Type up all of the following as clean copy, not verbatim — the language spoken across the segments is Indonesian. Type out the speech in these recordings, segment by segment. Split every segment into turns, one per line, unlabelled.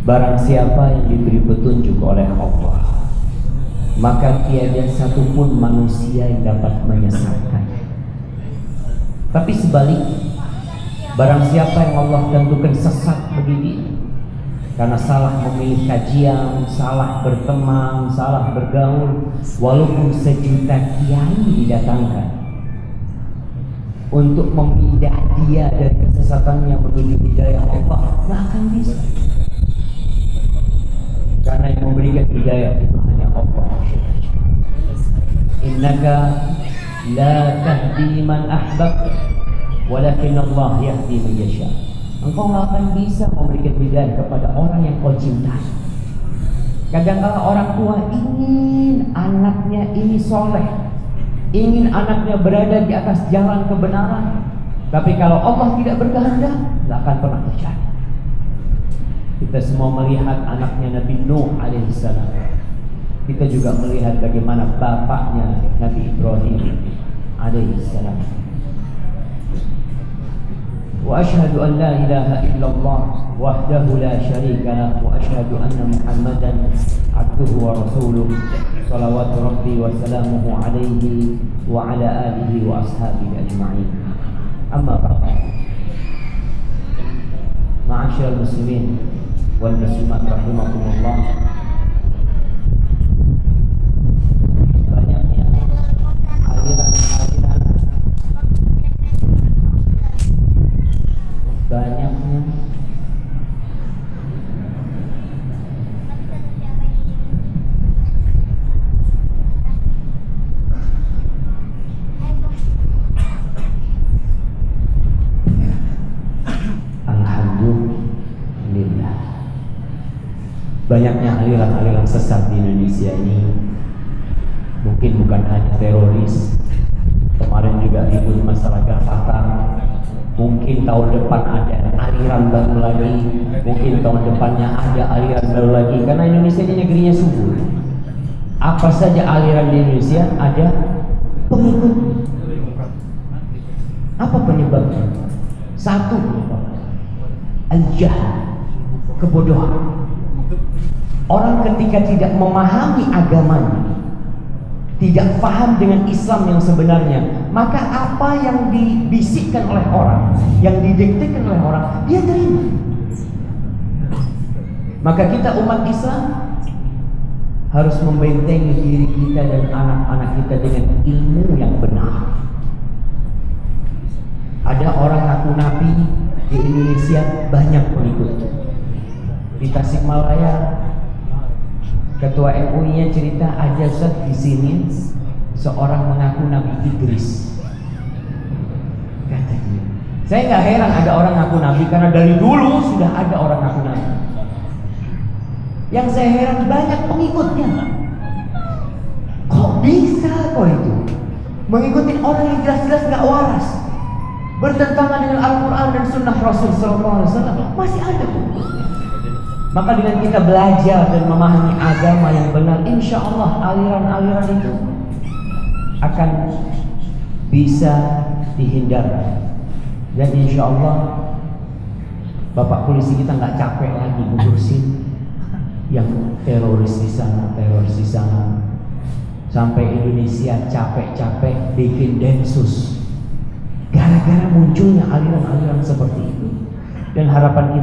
Barang siapa yang diberi petunjuk oleh Allah, maka tiada satupun manusia yang dapat menyesatkan. Tapi sebaliknya, barang siapa yang Allah tentukan sesat bagi dia karena salah memilih kajian, salah berteman, salah bergaul, walaupun sejuta kiai didatangkan untuk memindah dia dari kesesatannya menuju hidayah Allah, nggak akan bisa. Karena yang memberikan hidayah itu hanya Allah. Innaka la tahdi man ahbabta, walakin Allah yahdi man yasha. Engkau nggak akan bisa memberikan hidayah kepada orang yang kau cintai. Kadang-kala orang tua ingin anaknya ini soleh, ingin anaknya berada di atas jalan kebenaran, tapi kalau Allah tidak berkehendak, nggak akan pernah terjadi. Kita semua melihat anaknya Nabi Nuh alaihissalam. Kita juga melihat bagaimana bapaknya Nabi Ibrahim alaihissalam. Wa asyhadu an la ilaha illallah wahdahu la syarika lah wa asyhadu anna Muhammadan abduhu wa rasuluh salawatu rabbi wa salamuhu alaihi wa ala alihi wa ashabihi ajma'in. Amma ba'd. Ma'asyiral muslimin wal muslimat rahimakumullah. Banyaknya aliran-aliran, banyaknya banyaknya aliran-aliran sesat di Indonesia ini. Mungkin bukan hanya teroris, kemarin juga ribut masalah Gafatan. Mungkin tahun depan ada aliran baru lagi, mungkin tahun depannya ada aliran baru lagi. Karena Indonesia ini negerinya subur. Apa saja aliran di Indonesia ada pengikut. Apa penyebabnya? Satu, al-jahl, kebodohan. Orang ketika tidak memahami agamanya, tidak paham dengan Islam yang sebenarnya, maka apa yang dibisikkan oleh orang, yang didiktekan oleh orang, dia terima. Maka kita umat Islam harus membentengi diri kita dan anak-anak kita dengan ilmu yang benar. Ada orang ngaku nabi di Indonesia, banyak pengikut. Di Tasikmalaya, Ketua MUI-nya cerita, ada di sini seorang mengaku Nabi Idris. Kata dia, saya nggak heran ada orang ngaku Nabi karena dari dulu sudah ada orang ngaku Nabi. Yang saya heran banyak pengikutnya. Kok bisa kok itu mengikuti orang yang jelas-jelas nggak waras, bertentangan dengan Al-Quran dan Sunnah Rasul SAW, masih ada. Maka dengan kita belajar dan memahami agama yang benar, insya Allah aliran-aliran itu akan bisa dihindari. Dan insya Allah Bapak polisi kita nggak capek lagi ngurusin yang teroris di sana, sampai Indonesia capek-capek bikin densus gara-gara munculnya aliran-aliran seperti itu. Dan harapan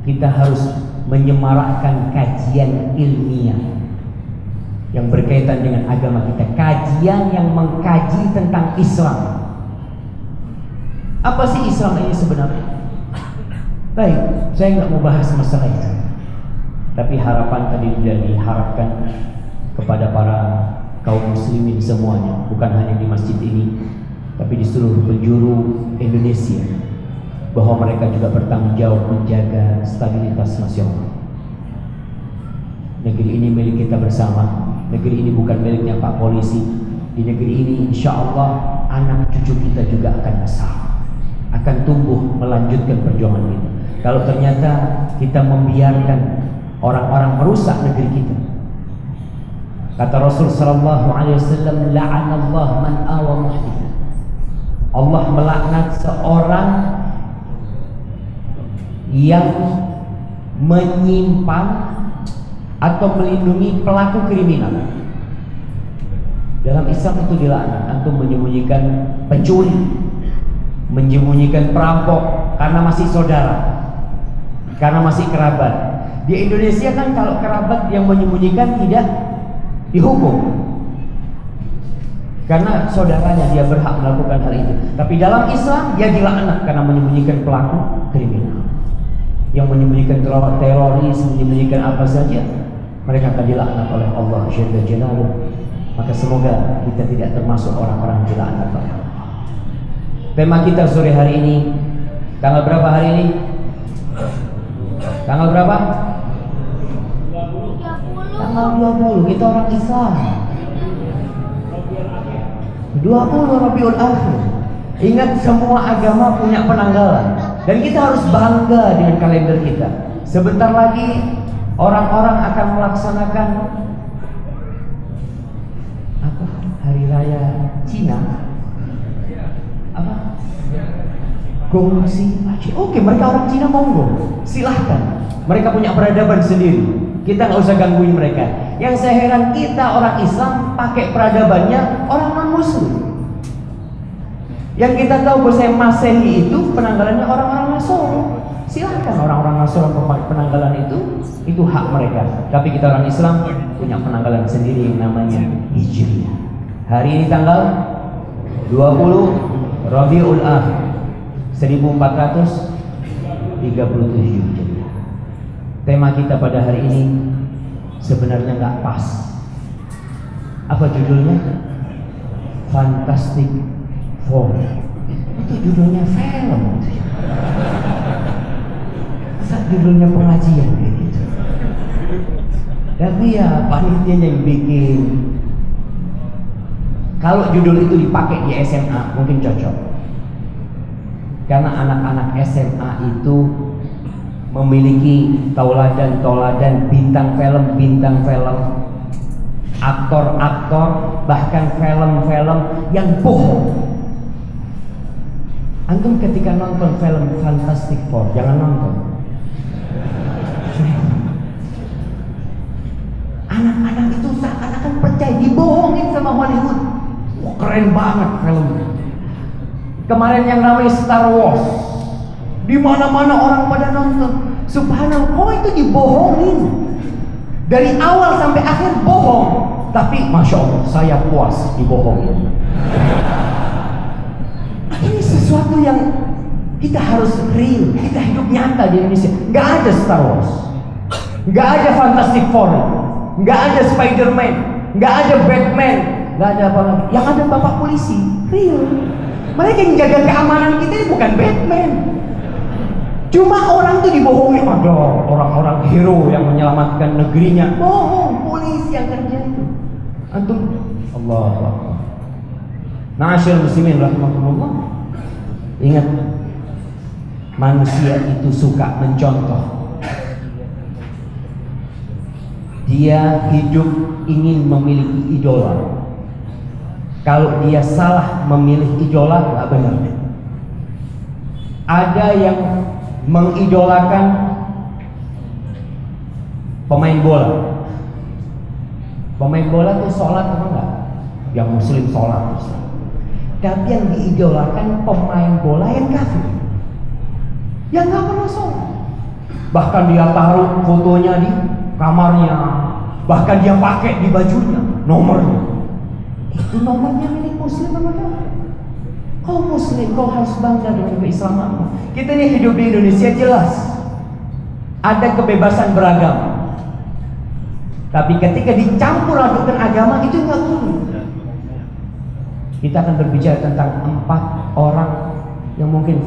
kita harus menyemarakkan kajian ilmiah yang berkaitan dengan agama kita, kajian yang mengkaji tentang Islam. Apa sih Islam ini sebenarnya? Baik, saya nggak mau bahas masalah itu, tapi harapan tadi sudah diharapkan kepada para kaum muslimin semuanya, bukan hanya di masjid ini, tapi di seluruh penjuru Indonesia, bahwa mereka juga bertanggung jawab menjaga stabilitas nasional. Negeri ini milik kita bersama. Negeri ini bukan miliknya Pak Polisi. Di negeri ini insya Allah anak cucu kita juga akan besar, akan tumbuh melanjutkan perjuangan kita. Kalau ternyata kita membiarkan orang-orang merusak negeri kita, kata Rasul sallallahu alaihi wasallam, la'anallah man awa muhditha. Allah melaknat seorang yang menyimpan atau melindungi pelaku kriminal. Dalam Islam itu dilaknat. Antum menyembunyikan pencuri, menyembunyikan perampok karena masih saudara, karena masih kerabat. Di Indonesia kan kalau kerabat yang menyembunyikan tidak dihukum, karena saudaranya dia berhak melakukan hal itu. Tapi dalam Islam dia dilaknat karena menyembunyikan pelaku kriminal. Yang menyembunyikan teroris, menyembunyikan apa saja, mereka akan dilaknat oleh Allah Jalla Jalaluh. Maka semoga kita tidak termasuk orang-orang yang dilaknat oleh Allah. Tema kita sore hari ini, tanggal berapa hari ini? Tanggal berapa? Tanggal 20. Kita orang Islam. 20 Rabiul Akhir. Ingat, semua agama punya penanggalan, dan kita harus bangga dengan kalender kita. Sebentar lagi orang-orang akan melaksanakan apa? Hari Raya Cina. Apa? Gongsi Aceh. Oke, mereka orang Cina, monggo, silahkan. Mereka punya peradaban sendiri. Kita nggak usah gangguin mereka. Yang saya heran, kita orang Islam pakai peradabannya orang non-Muslim. Yang kita tahu bahwa Masehi itu penanggalannya orang-orang Nasrani. Silahkan orang-orang Nasrani memakai penanggalan itu hak mereka. Tapi kita orang Islam punya penanggalan sendiri yang namanya Hijriah. Hari ini tanggal 20 Rabiul Akhir 1437 Hijriah. Tema kita pada hari ini sebenarnya nggak pas. Apa judulnya? Fantastic Four. Itu judulnya film. Masa judulnya pengajian kayak gitu? Tapi ya panitianya yang bikin. Kalau judul itu dipakai di SMA mungkin cocok. Karena anak-anak SMA itu memiliki tauladan-tauladan bintang film, aktor-aktor, bahkan film-film yang bohong. Antum ketika nonton film Fantastic Four, jangan nonton. Anak-anak itu seakan-akan percaya, dibohongin sama Hollywood. Wah, keren banget filmnya. Kemarin yang namanya Star Wars, di mana-mana orang pada nonton. Subhanallah, kok itu dibohongin dari awal sampai akhir, bohong. Tapi masya Allah, saya puas dibohongin. Ini sesuatu yang kita harus real, kita hidup nyata di Indonesia. Gak ada Star Wars, gak ada Fantastic Four, gak ada Spider-Man, gak ada Batman, gak ada apa lagi. Yang ada bapak polisi, real. Mereka yang jaga keamanan kita ini bukan Batman. Cuma orang tuh dibohongi, ada orang-orang hero yang menyelamatkan negerinya. Bohong, polisi yang kerja itu. Antum, Allah. Na'asyil muslimin rahimakumullah. Ingat, manusia itu suka mencontoh. Dia hidup ingin memiliki idola. Kalau dia salah memilih idola, nggak benar. Ada yang mengidolakan pemain bola. Pemain bola tuh sholat apa enggak? Yang muslim sholat. Tapi yang diidolakan pemain bola yang kafir, yang nggak pernah sholat. Bahkan dia taruh fotonya di kamarnya, bahkan dia pakai di bajunya nomornya. Itu nomornya milik muslim apa enggak? Kau muslim, kau harus bangga dengan keislamanmu. Kita ini hidup di Indonesia, jelas ada kebebasan beragama. Tapi ketika dicampur adukan agama, itu nggak boleh. Kita akan berbicara tentang 4 orang yang mungkin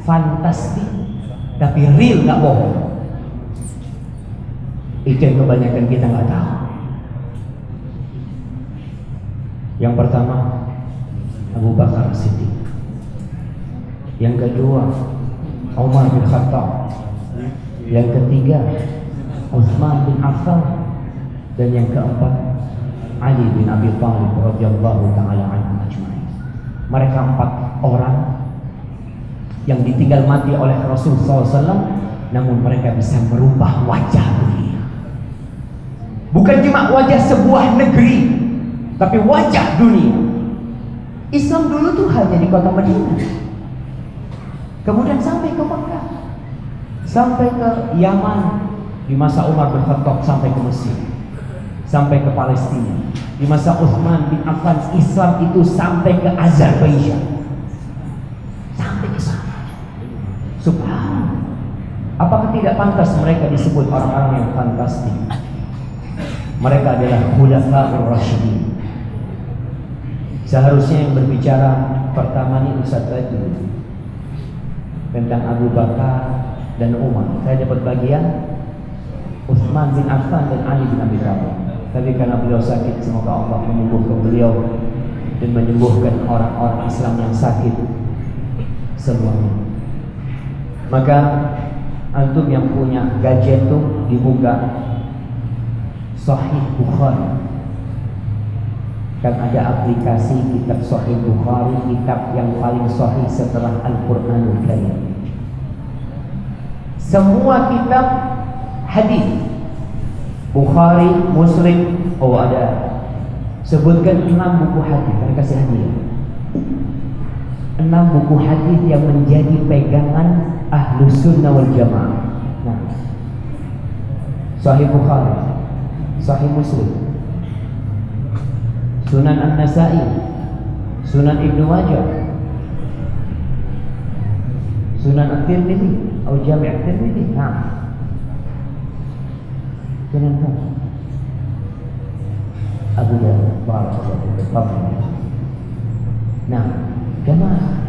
fantastik, tapi real, nggak bohong. Itu yang kebanyakan kita nggak tahu. Yang pertama, Abu Bakar Siddiq. Yang kedua, Umar bin Khattab. Yang ketiga, Utsman bin Affan. Dan yang keempat, Ali bin Abi Thalib radhiyallahu taala anhu ajma'in. Mereka 4 orang yang ditinggal mati oleh Rasul SAW namun mereka bisa merubah wajah dunia. Bukan cuma wajah sebuah negeri, tapi wajah dunia. Islam dulu tuh hanya di kota Madinah, kemudian sampai ke Mekah, sampai ke Yaman di masa Umar bin Khattab, sampai ke Mesir, sampai ke Palestina. Di masa Utsman bin Affan, Islam itu sampai ke Azerbaijan, sampai ke sana. Subhanallah. Apakah tidak pantas mereka disebut orang-orang yang fantastik? Mereka adalah Khulafaur Rasyidin. Seharusnya yang berbicara pertama ini Ustaz Rajul tentang Abu Bakar dan Umar. Saya dapat bagian Utsman bin Affan dan Ali bin Abi Thalib. Tapi karena beliau sakit, semoga Allah menyembuhkan beliau dan menyembuhkan orang-orang Islam yang sakit semuanya. Maka antum yang punya gadget tuh dibuka Sahih Bukhari. Kan ada aplikasi kitab Sahih Bukhari, kitab yang paling sahih setelah Al-Qur'anul Karim. Semua kitab hadis, Bukhari, Muslim, oh ada. Sebutkan 6 buku hadis, kan kasih hadiah. 6 buku hadis yang menjadi pegangan Ahlus Sunnah wal Jamaah. Nah, Sahih Bukhari, Sahih Muslim, Sunan An-Nasa'i, Sunan Ibnu Majah, Sunan At-Tirmidzi atau Jami' At-Tirmidzi. Nah, Sunan Abu Dawud, barakallahu fiik. Nah, jemaah,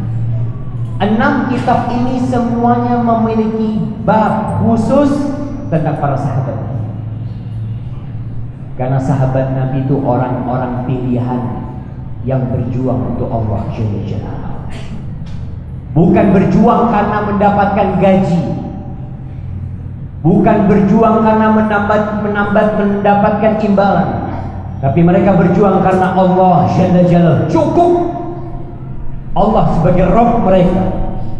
6 kitab ini semuanya memiliki bab khusus tentang para sahabat. Karena sahabat Nabi itu orang-orang pilihan yang berjuang untuk Allah Jalla Jalaluhu. Bukan berjuang karena mendapatkan gaji, bukan berjuang karena mendapatkan imbalan, tapi mereka berjuang karena Allah Jalla Jalaluhu. Cukup Allah sebagai Rabb mereka,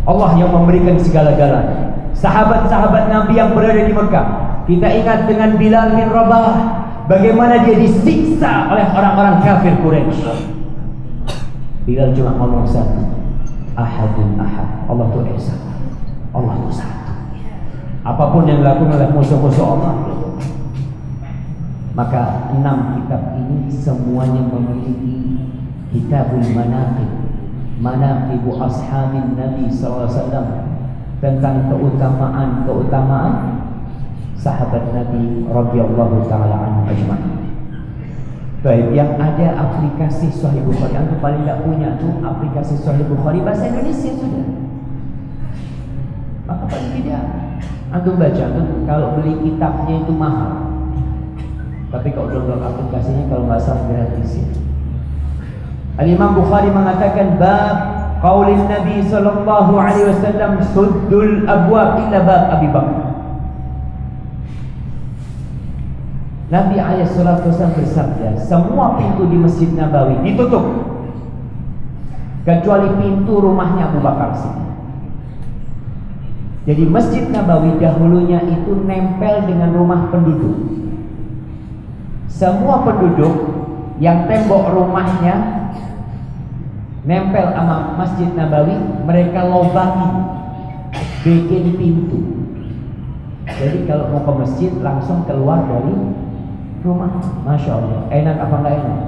Allah yang memberikan segala-galanya. Sahabat-sahabat Nabi yang berada di Mekah, kita ingat dengan Bilal bin Rabah, bagaimana dia disiksa oleh orang-orang kafir Quraisy. Bilal cuma ngomong satu, Ahadun Ahad, Allah itu Esa, Allah itu satu. Apapun yang dilakukan oleh musuh-musuh Allah. Maka 6 kitab ini semuanya memiliki Kitabul Manaqib, Manaqibu Ashabin Nabi SAW, tentang keutamaan sahabat Nabi radhiyallahu taala anhu ajma'in. Baik, yang ada aplikasi Sahih Bukhari, antum paling tidak punya tuh aplikasi Sahih Bukhari bahasa Indonesia sudah. Maka paling tidak antum baca tuh, kalau beli kitabnya itu mahal. Tapi kalau download aplikasinya kalau nggak salah gratis ya. Al-Imam Bukhari mengatakan bab qaulin Nabi sallallahu alaihi wasallam suddul abwab illa bab Abi Bakar. Nabi SAW bersabda, semua pintu di Masjid Nabawi ditutup kecuali pintu rumahnya Abu Bakar Siddiq. Jadi Masjid Nabawi dahulunya itu nempel dengan rumah penduduk. Semua penduduk yang tembok rumahnya nempel sama Masjid Nabawi, mereka lobangi, bikin pintu. Jadi kalau mau ke masjid langsung keluar dari rumah. Masya Allah, enak apa enggak enak?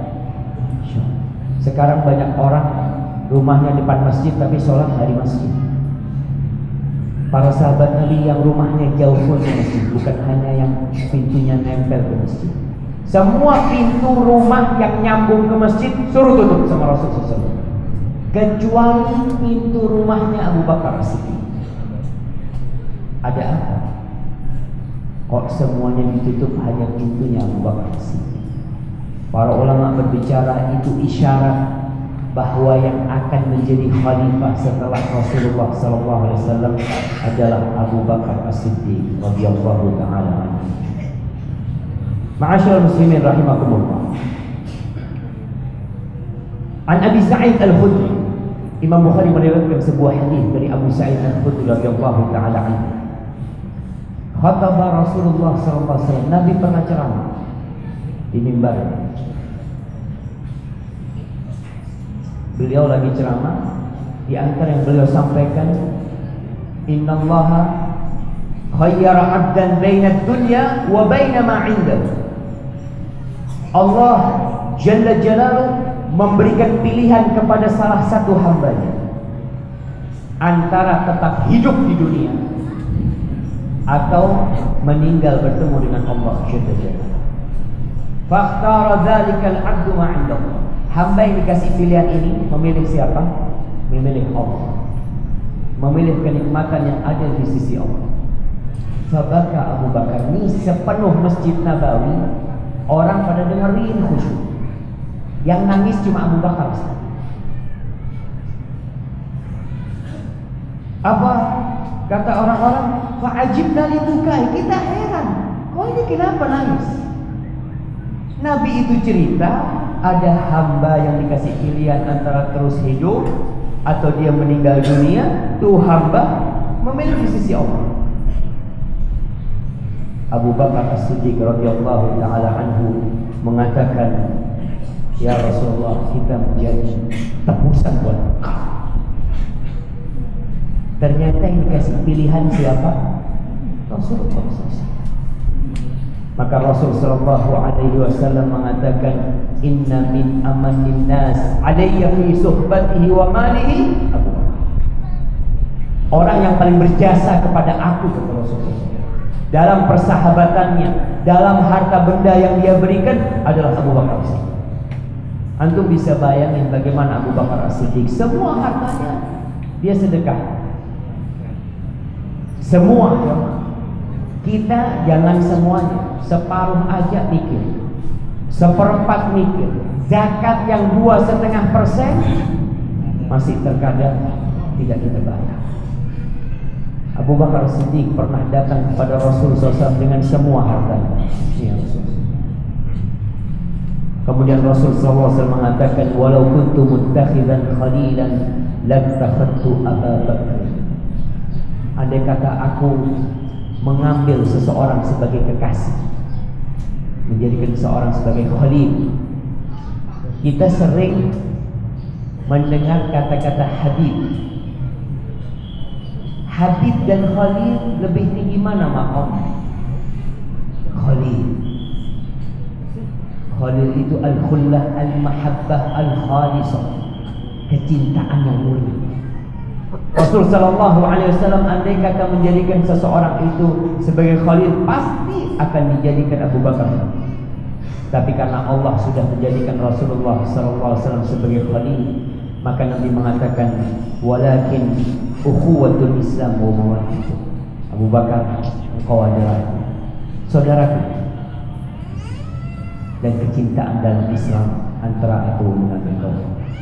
Sekarang banyak orang rumahnya depan masjid tapi sholat dari masjid. Para sahabat Nabi yang rumahnya jauh pun ke masjid, bukan hanya yang pintunya nempel ke masjid. Semua pintu rumah yang nyambung ke masjid suruh tutup sama Rasulullah SAW, kecuali pintu rumahnya Abu Bakar Siddiq. Ada apa? Kok semuanya ditutup, hanya pintunya Abu Bakar Siddiq? Para ulama berbicara itu isyarat bahwa yang akan menjadi khalifah setelah Rasulullah SAW adalah Abu Bakar As-Siddiq radhiyallahu taala anhu. Ma'asyiral muslimin rahimakumullah. An Abi Sa'id Al-Khudri, Imam Bukhari meriwayatkan sebuah hadis dari Abu Sa'id Al-Khudri radhiyallahu taala anhu. Khataba Rasulullah SAW. Nabi pernah ceramah di mimbar. Beliau lagi ceramah, di antara yang beliau sampaikan, innallaha khayyara 'abdan baina dunya wa baina ma 'indahu. Allah Jalla Jalaluhu memberikan pilihan kepada salah satu hambanya antara tetap hidup di dunia atau meninggal bertemu dengan Allah Jalla Jalaluhu. Fakhtara dzalikal 'abdu ma 'indahu. Hamba yang dikasih pilihan ini memilih siapa? Memilih Allah, memilih kenikmatan yang ada di sisi Allah. Fabaka Abu Bakar. Ini sepenuh Masjid Nabawi orang pada dengerin khusyuk. Yang nangis cuma Abu Bakar. Apa kata orang-orang? Fa'ajibna libukai. Kita heran, kok ini kenapa nangis? Nabi itu cerita ada hamba yang dikasih pilihan antara terus hidup atau dia meninggal dunia. Tuh hamba memilih di sisi Allah. Abu Bakar As-Siddiq radhiyallahu taala anhu mengatakan, ya Rasulullah, kita menjadi tebusan buat engkau. Ternyata yang dikasih pilihan siapa? Rasulullah SAW. Maka Rasul sallallahu alaihi wasallam mengatakan, inna min amanin nas alayya fi suhbatihi wa malihi Abu Bakar. Orang yang paling berjasa kepada aku, kata Rasulullah, dalam persahabatannya, dalam harta benda yang dia berikan adalah Abu Bakar As-Siddiq. Antum bisa bayangin bagaimana Abu Bakar As-Siddiq, semua hartanya dia sedekah. Semua. Kita jangan semuanya, separuh aja mikir, seperempat mikir. Zakat yang 2,5% masih terkadang tidak kita bayar. Abu Bakar Siddiq pernah datang kepada Rasulullah SAW dengan semua hartanya. Ya Rasulullah. Kemudian Rasulullah SAW mengatakan, walau kuntu muttakhidan khalilan lattakhadtu Abu Bakar. Andai kata aku mengambil seseorang sebagai kekasih, menjadikan seseorang sebagai khalil. Kita sering mendengar kata-kata Habib. Habib dan Khalil lebih tinggi mana maqam? Khalil. Khalil itu al-khullah, al-mahabbah, al-khalisah, kecintaan yang murni. Rasul sallallahu alaihi wasallam andai kata menjadikan seseorang itu sebagai khalil, pasti akan dijadikan Abu Bakar. Tapi karena Allah sudah menjadikan Rasulullah sallallahu alaihi wasallam sebagai khalil, maka Nabi mengatakan, walakin ukhuwatul Islam wa mawaddah. Abu Bakar, engkau adalah saudaraku, dan kecintaan dalam Islam antara aku dengan engkau.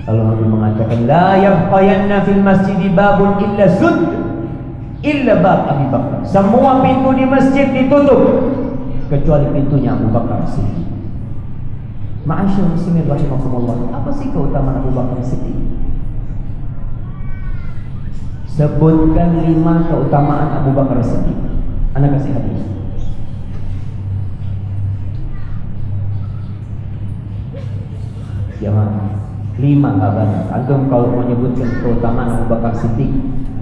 Lalu Nabi mengatakan, la yabqayanna fil masjid babun illa sud illa bab Abu Bakar. Semua pintu di masjid ditutup kecuali pintunya Abu Bakar Siddiq. Ma'asyiral muslimin rahimakumullah. Apa sih keutamaan Abu Bakar Siddiq? Sebutkan 5 keutamaan Abu Bakar Siddiq. Anda kasih hadis. Jangan 5 nggak banyak. Antum kalau menyebutkan keutamaan Abu Bakar Siddiq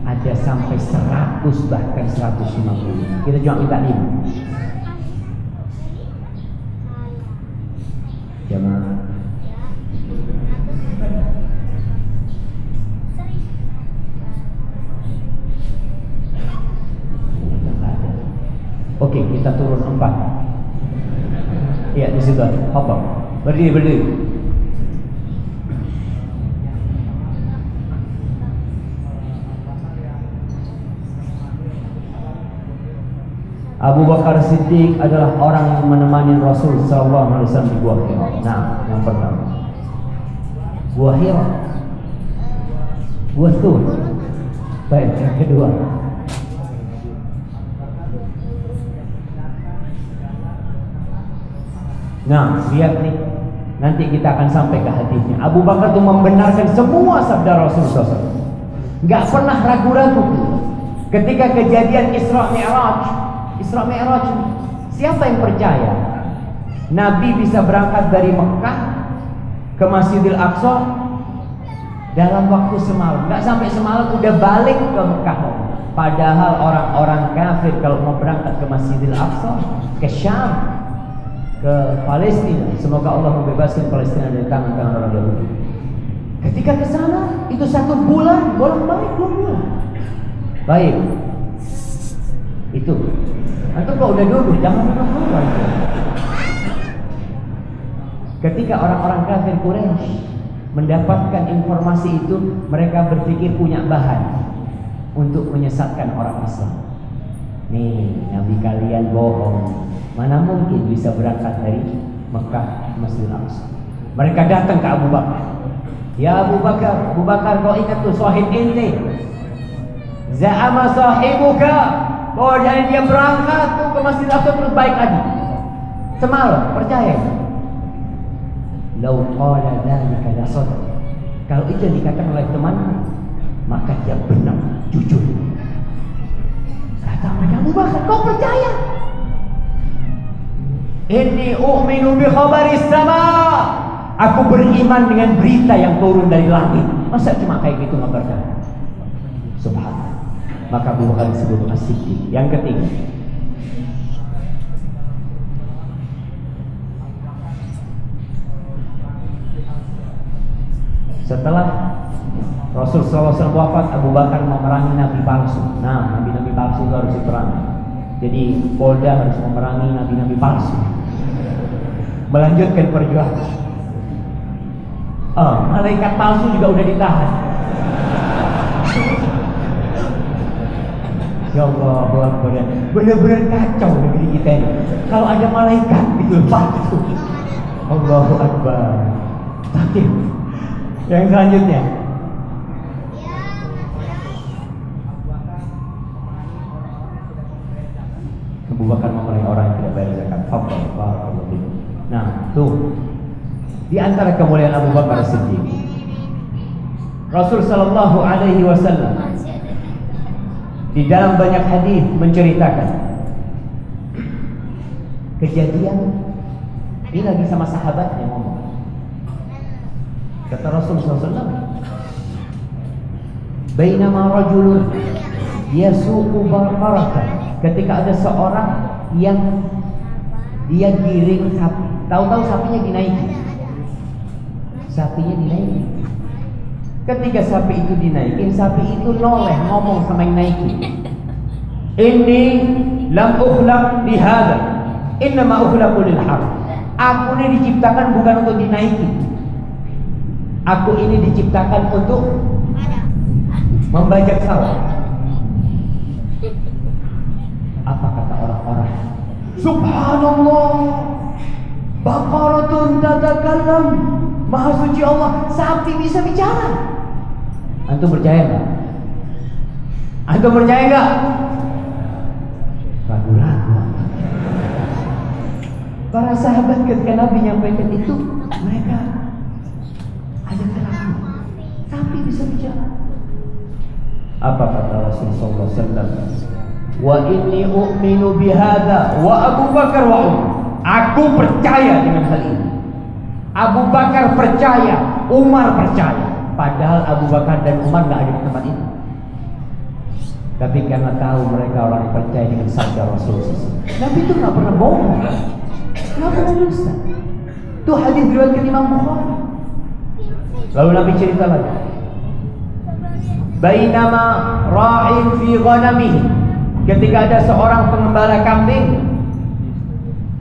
ada sampai 100 bahkan 150. Kita cuma minta 5. Jangan. Oke, kita turun 4. Iya, di situ. Hopper. Berdiri. Abu Bakar Siddiq adalah orang yang menemani Rasul sallallahu alaihi wasallam di Gua Hira. Nah, yang pertama, Gua Hira. Gua Tur. Baik, yang kedua, nah, lihat nih, nanti kita akan sampai ke hadisnya. Abu Bakar itu membenarkan semua sabda Rasul SAW. Gak pernah ragu-ragu. Ketika kejadian Isra Isra Mi'raj. Siapa yang percaya Nabi bisa berangkat dari Mekah ke Masjidil Aqsa dalam waktu semalam? Nggak sampai semalam udah balik ke Mekah. Padahal orang-orang kafir kalau mau berangkat ke Masjidil Aqsa, ke Syam, ke Palestina, semoga Allah membebaskan Palestina dari tangan-tangan orang Yahudi. Ketika ke sana itu 1 bulan, bolak-balik 2 bulan. Baik. Itu. Antum kalau udah duduk jangan keluar. Ketika orang-orang kafir Quraisy mendapatkan informasi itu, mereka berpikir punya bahan untuk menyesatkan orang Islam. Nih, Nabi kalian bohong. Mana mungkin bisa berangkat dari Mekah ke Masjidil Aqsa. Mereka datang ke Abu Bakar. Ya Abu Bakar kau ingat tuh sahib ente. Za'ama sahibuka bahwa dia berangkat tuh ke Masjidil Aqsa terus baik lagi. Semalam, percaya. Lau qala dzalika la sadaq. Kalau itu yang dikatakan oleh teman, maka dia benar, jujur. Kata mereka, Abu Bakar, kau percaya? Inni u'minu bi khabaris sama. Aku beriman dengan berita yang turun dari langit. Masa cuma kayak gitu nggak percaya? Subhanallah. Maka Abu Bakar disebut as-siddiq. Yang ketiga, setelah Rasul SAW wafat, Abu Bakar memerangi nabi palsu. Nah, nabi-nabi palsu itu harus diperangi. Jadi Polda harus memerangi nabi-nabi palsu, melanjutkan perjuangan. Malaikat palsu juga udah ditahan. Ya Allah, benar-benar kacau negeri kita ini. Kalau ada malaikat gitu palsu. Allahu Akbar. Sakit. Yang selanjutnya, Abu Bakar memerangi orang yang tidak bayar zakat. Nah, tuh di antara kemuliaan Abu Bakar Siddiq, Rasul sallallahu alaihi wasallam di dalam banyak hadis menceritakan kejadian ini lagi sama sahabatnya ngomong. Kata Rasul SAW, bainama rajulun yasuqu baqaratan, ketika ada seorang yang dia giring sapi. Tahu-tahu sapinya dinaiki. Sapinya dinaiki. Ketika sapi itu dinaikin, sapi itu noleh ngomong sama yang naiki. Inni lam ukhlaq lihada, innama ukhlaqu lil haq. Aku ini diciptakan bukan untuk dinaiki. Aku ini diciptakan untuk membajak sawah. Apa kata orang-orang? Subhanallah, baqaratun tatakallam. Maha suci Allah, sapi bisa bicara. Antum percaya enggak? Antum percaya enggak? Ragu-ragu. Para sahabat ketika Nabi nyampaikan itu, mereka ada keraguan. Sapi bisa bicara. Apa kata Rasulullah SAW? Wa inni u'minu bihada wa Abu Bakar wa Umar. Aku percaya dengan hal ini. Abu Bakar percaya, Umar percaya. Padahal Abu Bakar dan Umar gak ada di tempat itu. Tapi karena tahu mereka orang yang percaya dengan sabda Rasulullah, Nabi itu gak pernah bohong, gak pernah dusta. Itu hadis riwayat Imam Bukhari. Lalu Nabi cerita lagi, bainama ra'in fi ghanamihi, ketika ada seorang pengembala kambing,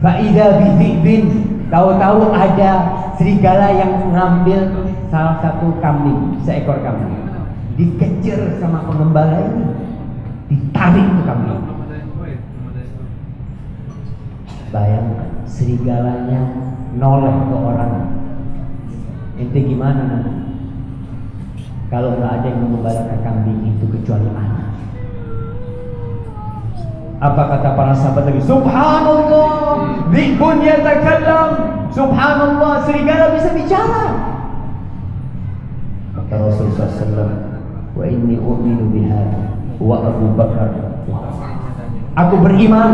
fa idza bi, tahu-tahu ada serigala yang mengambil salah satu kambing, seekor kambing. Dikejar sama pengembala ini, ditarik ke kambing. Bayangkan, serigalanya noleh ke orang. Ente gimana nanti? Kalau nggak ada yang mengembalakan kambing itu kecuali anak. Apa kata para sahabat lagi? Subhanallah, dhi'bun yatakallam. Subhanallah, serigala bisa bicara. Kata Rasulullah SAW, wa inni u'minu bihada wa Abu Bakar. Aku beriman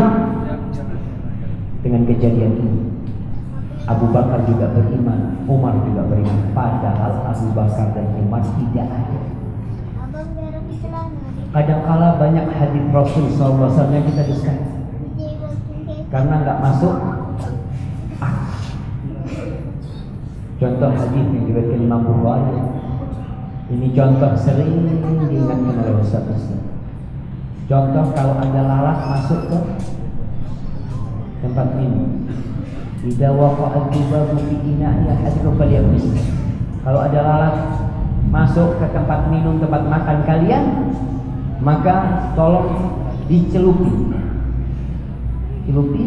dengan kejadian ini. Abu Bakar juga beriman, Umar juga beriman, padahal Abu Bakar dan Umar tidak ada. Kadangkala banyak hadis Rasul SAW yang kita diskan karena nggak masuk. Contoh hadis yang diriwayatkan Imam Bukhari. Ini contoh sering diingatkan oleh Ustaz. Contoh kalau ada lalat masuk ke tempat minum. Idza waqa'a al-dhubabu fi ina'i ahadikum falyabis. Kalau ada lalat masuk ke tempat minum, tempat makan kalian, maka tolong dicelupi. Celupi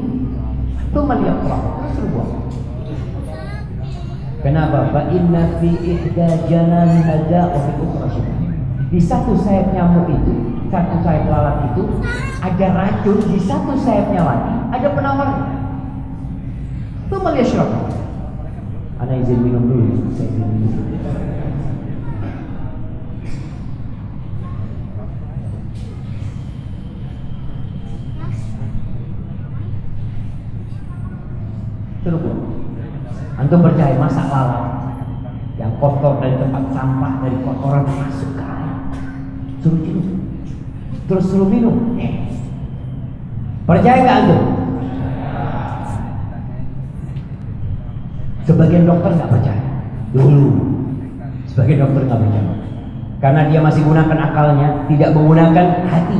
itu melihat terus buang. Kenapa? Fa inna fi ihda jananiha da'u fi ukhra. Di satu sayap nyamuk itu, satu sayap lalat itu ada racun, di satu sayapnya lagi ada penawarnya. Itu melihat. Ana izin minum dulu. Saya izin minum. Terus antum percaya masak lalat yang kotor dari tempat sampah, dari kotoran masuk ke air, suruh minum, terus suruh minum. Percaya nggak antum? Sebagian dokter nggak percaya dulu, sebagian dokter nggak percaya karena dia masih gunakan akalnya, tidak menggunakan hati.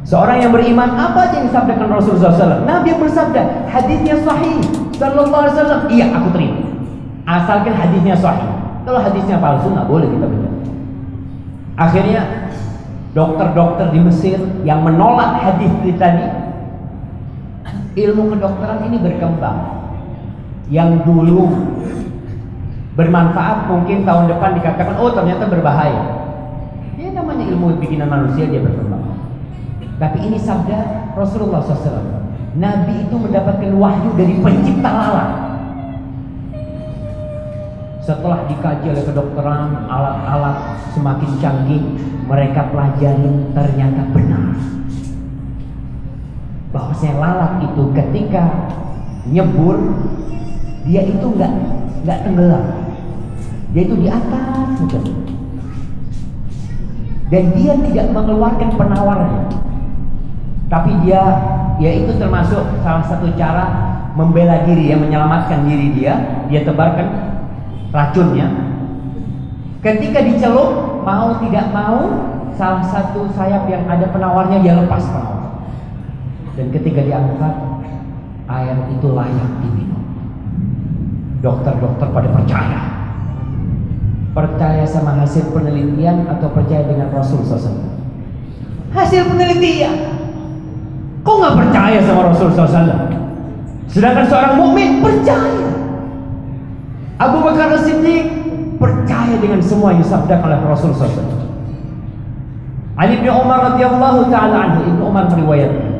Seorang yang beriman, apa aja yang disabdakan Rasulullah SAW? Nabi bersabda, hadisnya sahih, sallallahu alaihi wasallam. Iya, aku terima. Asalkan hadisnya sahih. Kalau hadisnya palsu, nggak boleh kita percaya. Akhirnya, dokter-dokter di Mesir yang menolak hadis tadi, ilmu kedokteran ini berkembang. Yang dulu bermanfaat, mungkin tahun depan dikatakan, oh ternyata berbahaya. Ini namanya ilmu bikinan manusia, dia berkembang. Tapi ini sabda Rasulullah SAW. Nabi itu mendapatkan wahyu dari pencipta lalat. Setelah dikaji oleh kedokteran, alat-alat semakin canggih, mereka pelajari ternyata benar bahwasanya lalat itu ketika nyebur, dia itu nggak tenggelam, dia itu di atas gitu. Dan dia tidak mengeluarkan penawarnya. Tapi dia itu termasuk salah satu cara membela diri, ya, menyelamatkan diri dia tebarkan racunnya. Ketika dicelup, mau tidak mau, salah satu sayap yang ada penawarnya dia lepas penawar. Dan ketika diangkat, air itu layak diminum. Dokter-dokter pada percaya. Percaya sama hasil penelitian atau percaya dengan Rasul SAW? Hasil penelitian. Kok nggak percaya sama Rasul SAW? Sedangkan seorang mukmin percaya. Abu Bakar As-Siddiq percaya dengan semua yang disabdakan oleh Rasul SAW. Ali bin Umar radhiyallahu taala anhu, Ibnu Umar meriwayatkan,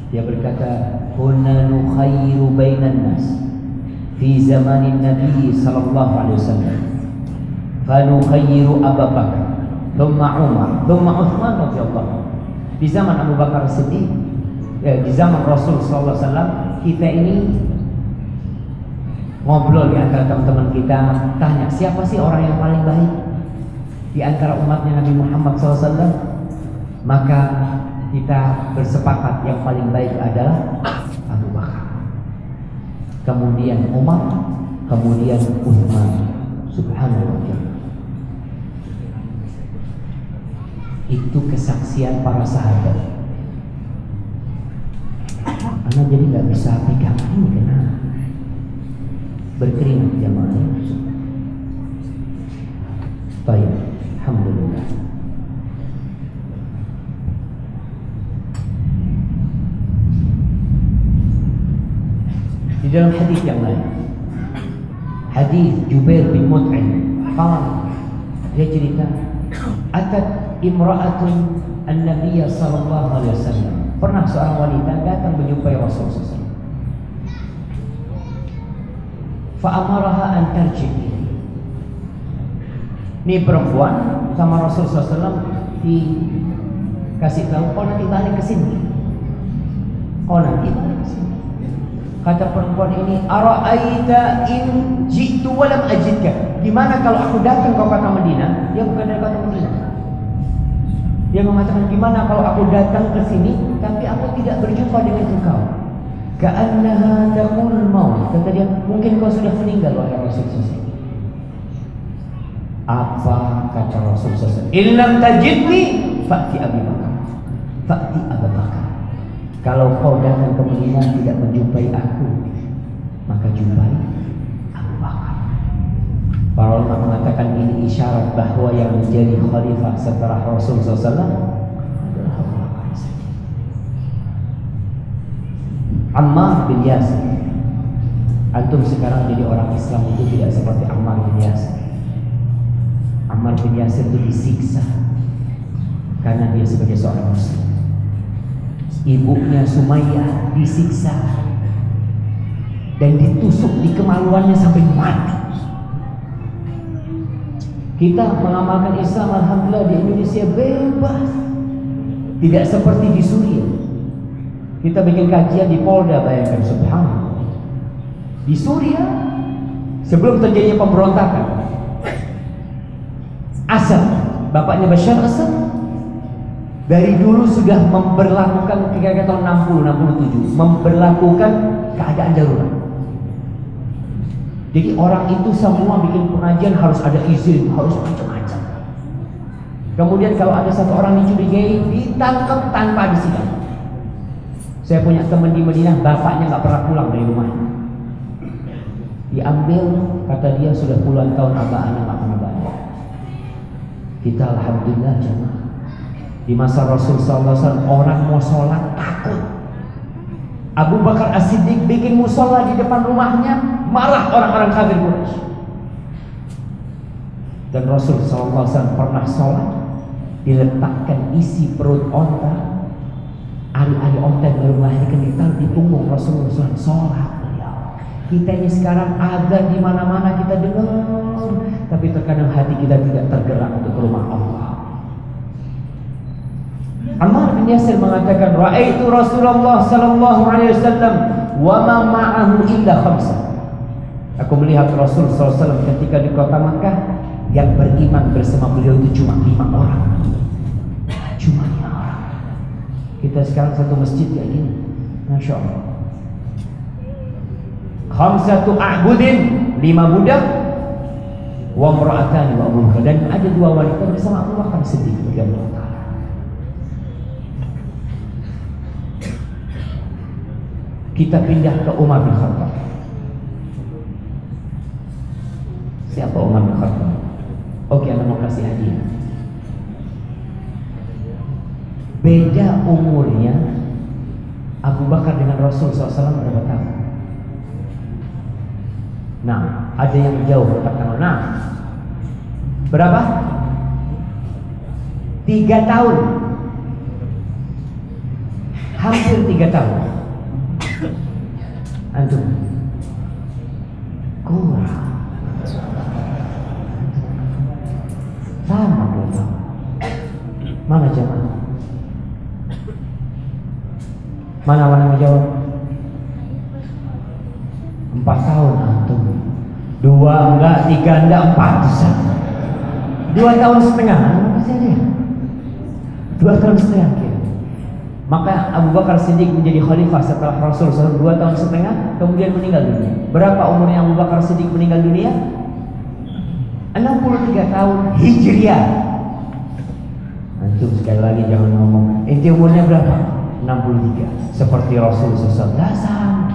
dia berkata, "Kunna nukhayyiru bainan nas fi zamanin Nabi sallallahu alaihi wasallam. Fa nukhayyiru Abu Bakar, thumma Umar, thumma Utsman radhiyallahu anhu." Di zaman Abu Bakar Siddiq, di zaman Rasul sallallahu alaihi wasallam, kita ini ngobrol di antara teman-teman kita, tanya siapa sih orang yang paling baik di antara umatnya Nabi Muhammad SAW. Maka kita bersepakat yang paling baik adalah Abu Bakar, kemudian Umar, kemudian Utsman. Subhanallah. Itu kesaksian para sahabat. Anak jadi nggak bisa pegang ini karena berkeringat jamaahnya. Baik, alhamdulillah. Di dalam hadis yang lain, hadis Jubair bin Mut'im, dia cerita, atat imra'atun an-nabiy sallallahu alaihi wasallam. Pernah seorang wanita datang menjumpai Rasul SAW. Fa'amaraha an tarji'. Ini perempuan sama Rasul SAW dikasih tahu, nanti balik ke sini. Oh Nabi balik ke sini. Kata perempuan ini, ara'aita in jitu walam ajidka. Gimana kalau aku datang ke kota Madinah? Dia bukan dari kota Madinah. Dia mengatakan, gimana kalau aku datang ke sini tapi aku tidak berjumpa dengan engkau? Ka'annaha taqul maut. Kata dia, mungkin kau sudah meninggal wahai Rasulullah. Apa kata Rasulullah? In lam tajidni fa'ti Abi Bakar. Fa'ti Abu Bakar. Kalau kau datang ke Madinah tidak menjumpai aku, maka jumpai Abu Bakar. Para ulama mengatakan ini isyarat bahwa yang menjadi khalifah setelah Rasulullah SAW adalah Abu Bakar. Ammar bin Yasir. Antum sekarang jadi orang Islam itu tidak seperti Ammar bin Yasir. Ammar bin Yasir itu disiksa karena dia sebagai seorang Muslim. Ibunya Sumayyah disiksa dan ditusuk di kemaluannya sampai mati. Kita mengamalkan Islam alhamdulillah di Indonesia bebas. Tidak seperti di Suriah. Kita bikin kajian di Polda, bayangkan, subhanallah. Di Suriah sebelum terjadinya pemberontakan, Asad, bapaknya Bashar Asad, dari dulu sudah memberlakukan kira-kira tahun 60-67 memberlakukan keadaan darurat. Jadi orang itu semua bikin pengajian harus ada izin, harus macam-macam. Kemudian kalau ada satu orang dicurigai, ditangkap tanpa ada sidang. Saya punya teman di Madinah, bapaknya nggak pernah pulang dari rumahnya. Diambil, kata dia sudah puluhan tahun abah anak nggak pernah balik. Kita alhamdulillah jemaah. Di masa Rasul SAW orang mau sholat takut. Abu Bakar As-Siddiq bikin musola di depan rumahnya, marah orang-orang kafir Quraisy. Dan Rasul SAW pernah sholat, diletakkan isi perut onta, ari-ari onta di rumahnya ditaruh di punggung Rasulullah SAW sholat. Kita ini sekarang azan di mana-mana kita dengar, tapi terkadang hati kita tidak tergerak untuk ke rumah Allah. Ammar bin Yasir mengatakan, ra'aitu Rasulullah sallallahu alaihi wasallam wa ma ma'ahu illa khamsah. Aku melihat Rasul sallallahu alaihi wasallam ketika di kota Makkah, yang beriman bersama beliau itu cuma 5 orang. Cuma 5 orang. Kita sekarang satu masjid kayak gini, masya Allah. Khamsatu a'budin, 5 budak, wa imra'atan wa Abu Bakar, dan ada 2 wanita bersama Abu Bakar Siddiq radhiyallahu ta'ala. Kita pindah ke Umar bin Khattab. Siapa Umar bin Khattab? Oke, Anda mau kasih hadiah. Beda umurnya Abu Bakar dengan Rasul SAW berapa tahun? Nah, ada yang jauh berapa tahun? Nah, berapa? 3 tahun. Hampir 3 tahun. Antum kurang sama belum? Mana jemaah? Mana menjawab? 4 tahun antum. 2 enggak, 3 enggak, 4 bisa. 2 tahun setengah. Apa sih dia? 2 tahun setengah kira. Maka Abu Bakar Siddiq menjadi khalifah setelah Rasul SAW 2 tahun setengah, kemudian meninggal dunia. Berapa umurnya Abu Bakar Siddiq meninggal dunia? 63 tahun Hijriah. Antum sekali lagi jangan ngomong, inti umurnya berapa? 63. Seperti Rasul SAW. Tidak sama.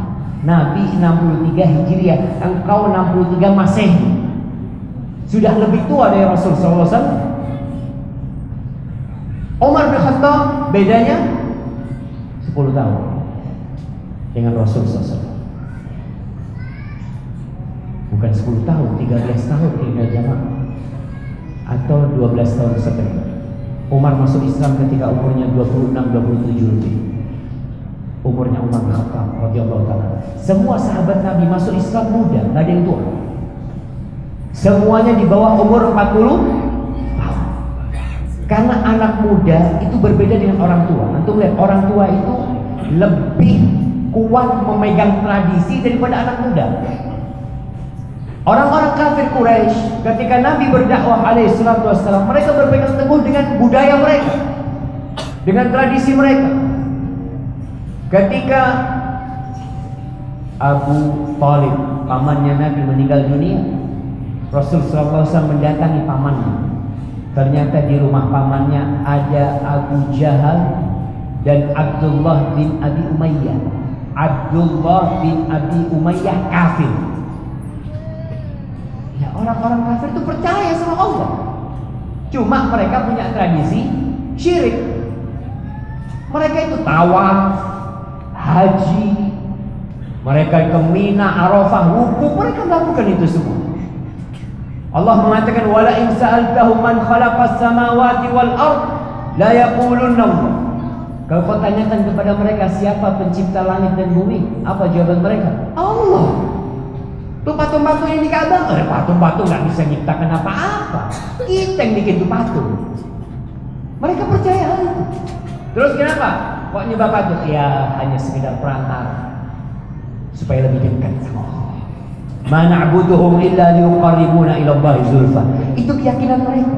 Nabi 63 Hijriah, engkau 63 Masehi. Sudah lebih tua dari Rasul SAW. Umar bin Khattab bedanya 10 tahun dengan Rasul SAW. Bukan 10 tahun, 13 tahun kira-kira jamaah, atau 12 tahun setengah. Umar masuk Islam ketika umurnya 26-27 lebih. Umurnya Umar bin Khattab radhiyallahu ta'ala. Semua sahabat Nabi masuk Islam muda, nggak ada yang tua. Semuanya di bawah umur 40 tahun. Karena anak muda itu berbeda dengan orang tua. Antum lihat orang tua itu lebih kuat memegang tradisi daripada anak muda. Orang-orang kafir Quraisy ketika Nabi berdakwah alaihi salatu wassalam, mereka berpegang teguh dengan budaya mereka, dengan tradisi mereka. Ketika Abu Thalib, pamannya Nabi, meninggal dunia, Rasul sallallahu alaihi wasallam mendatangi pamannya. Ternyata di rumah pamannya ada Abu Jahal dan Abdullah bin Abi Umayyah. Abdullah bin Abi Umayyah kafir. Ya, orang-orang kafir itu percaya sama Allah. Cuma mereka punya tradisi syirik. Mereka itu tawaf, haji, mereka ke Mina, Arafah, wukuf, mereka melakukan itu semua. Allah mengatakan wala in sa'altahum man khalaqas samawati wal ard la yaqulunna Allah. Kalau kau tanyakan kepada mereka siapa pencipta langit dan bumi, apa jawaban mereka? Allah. Tuh patung-patung yang di Ka'bah, patung-patung nggak bisa nyiptakan apa-apa. Kita yang bikin tuh patung. Mereka percaya hal itu. Terus kenapa? Kok nyembah patung? Ya hanya sekedar perantara supaya lebih dekat sama Allah. Ma na'buduhum illa liqarribuna ila Allahi zulfa. Itu keyakinan mereka.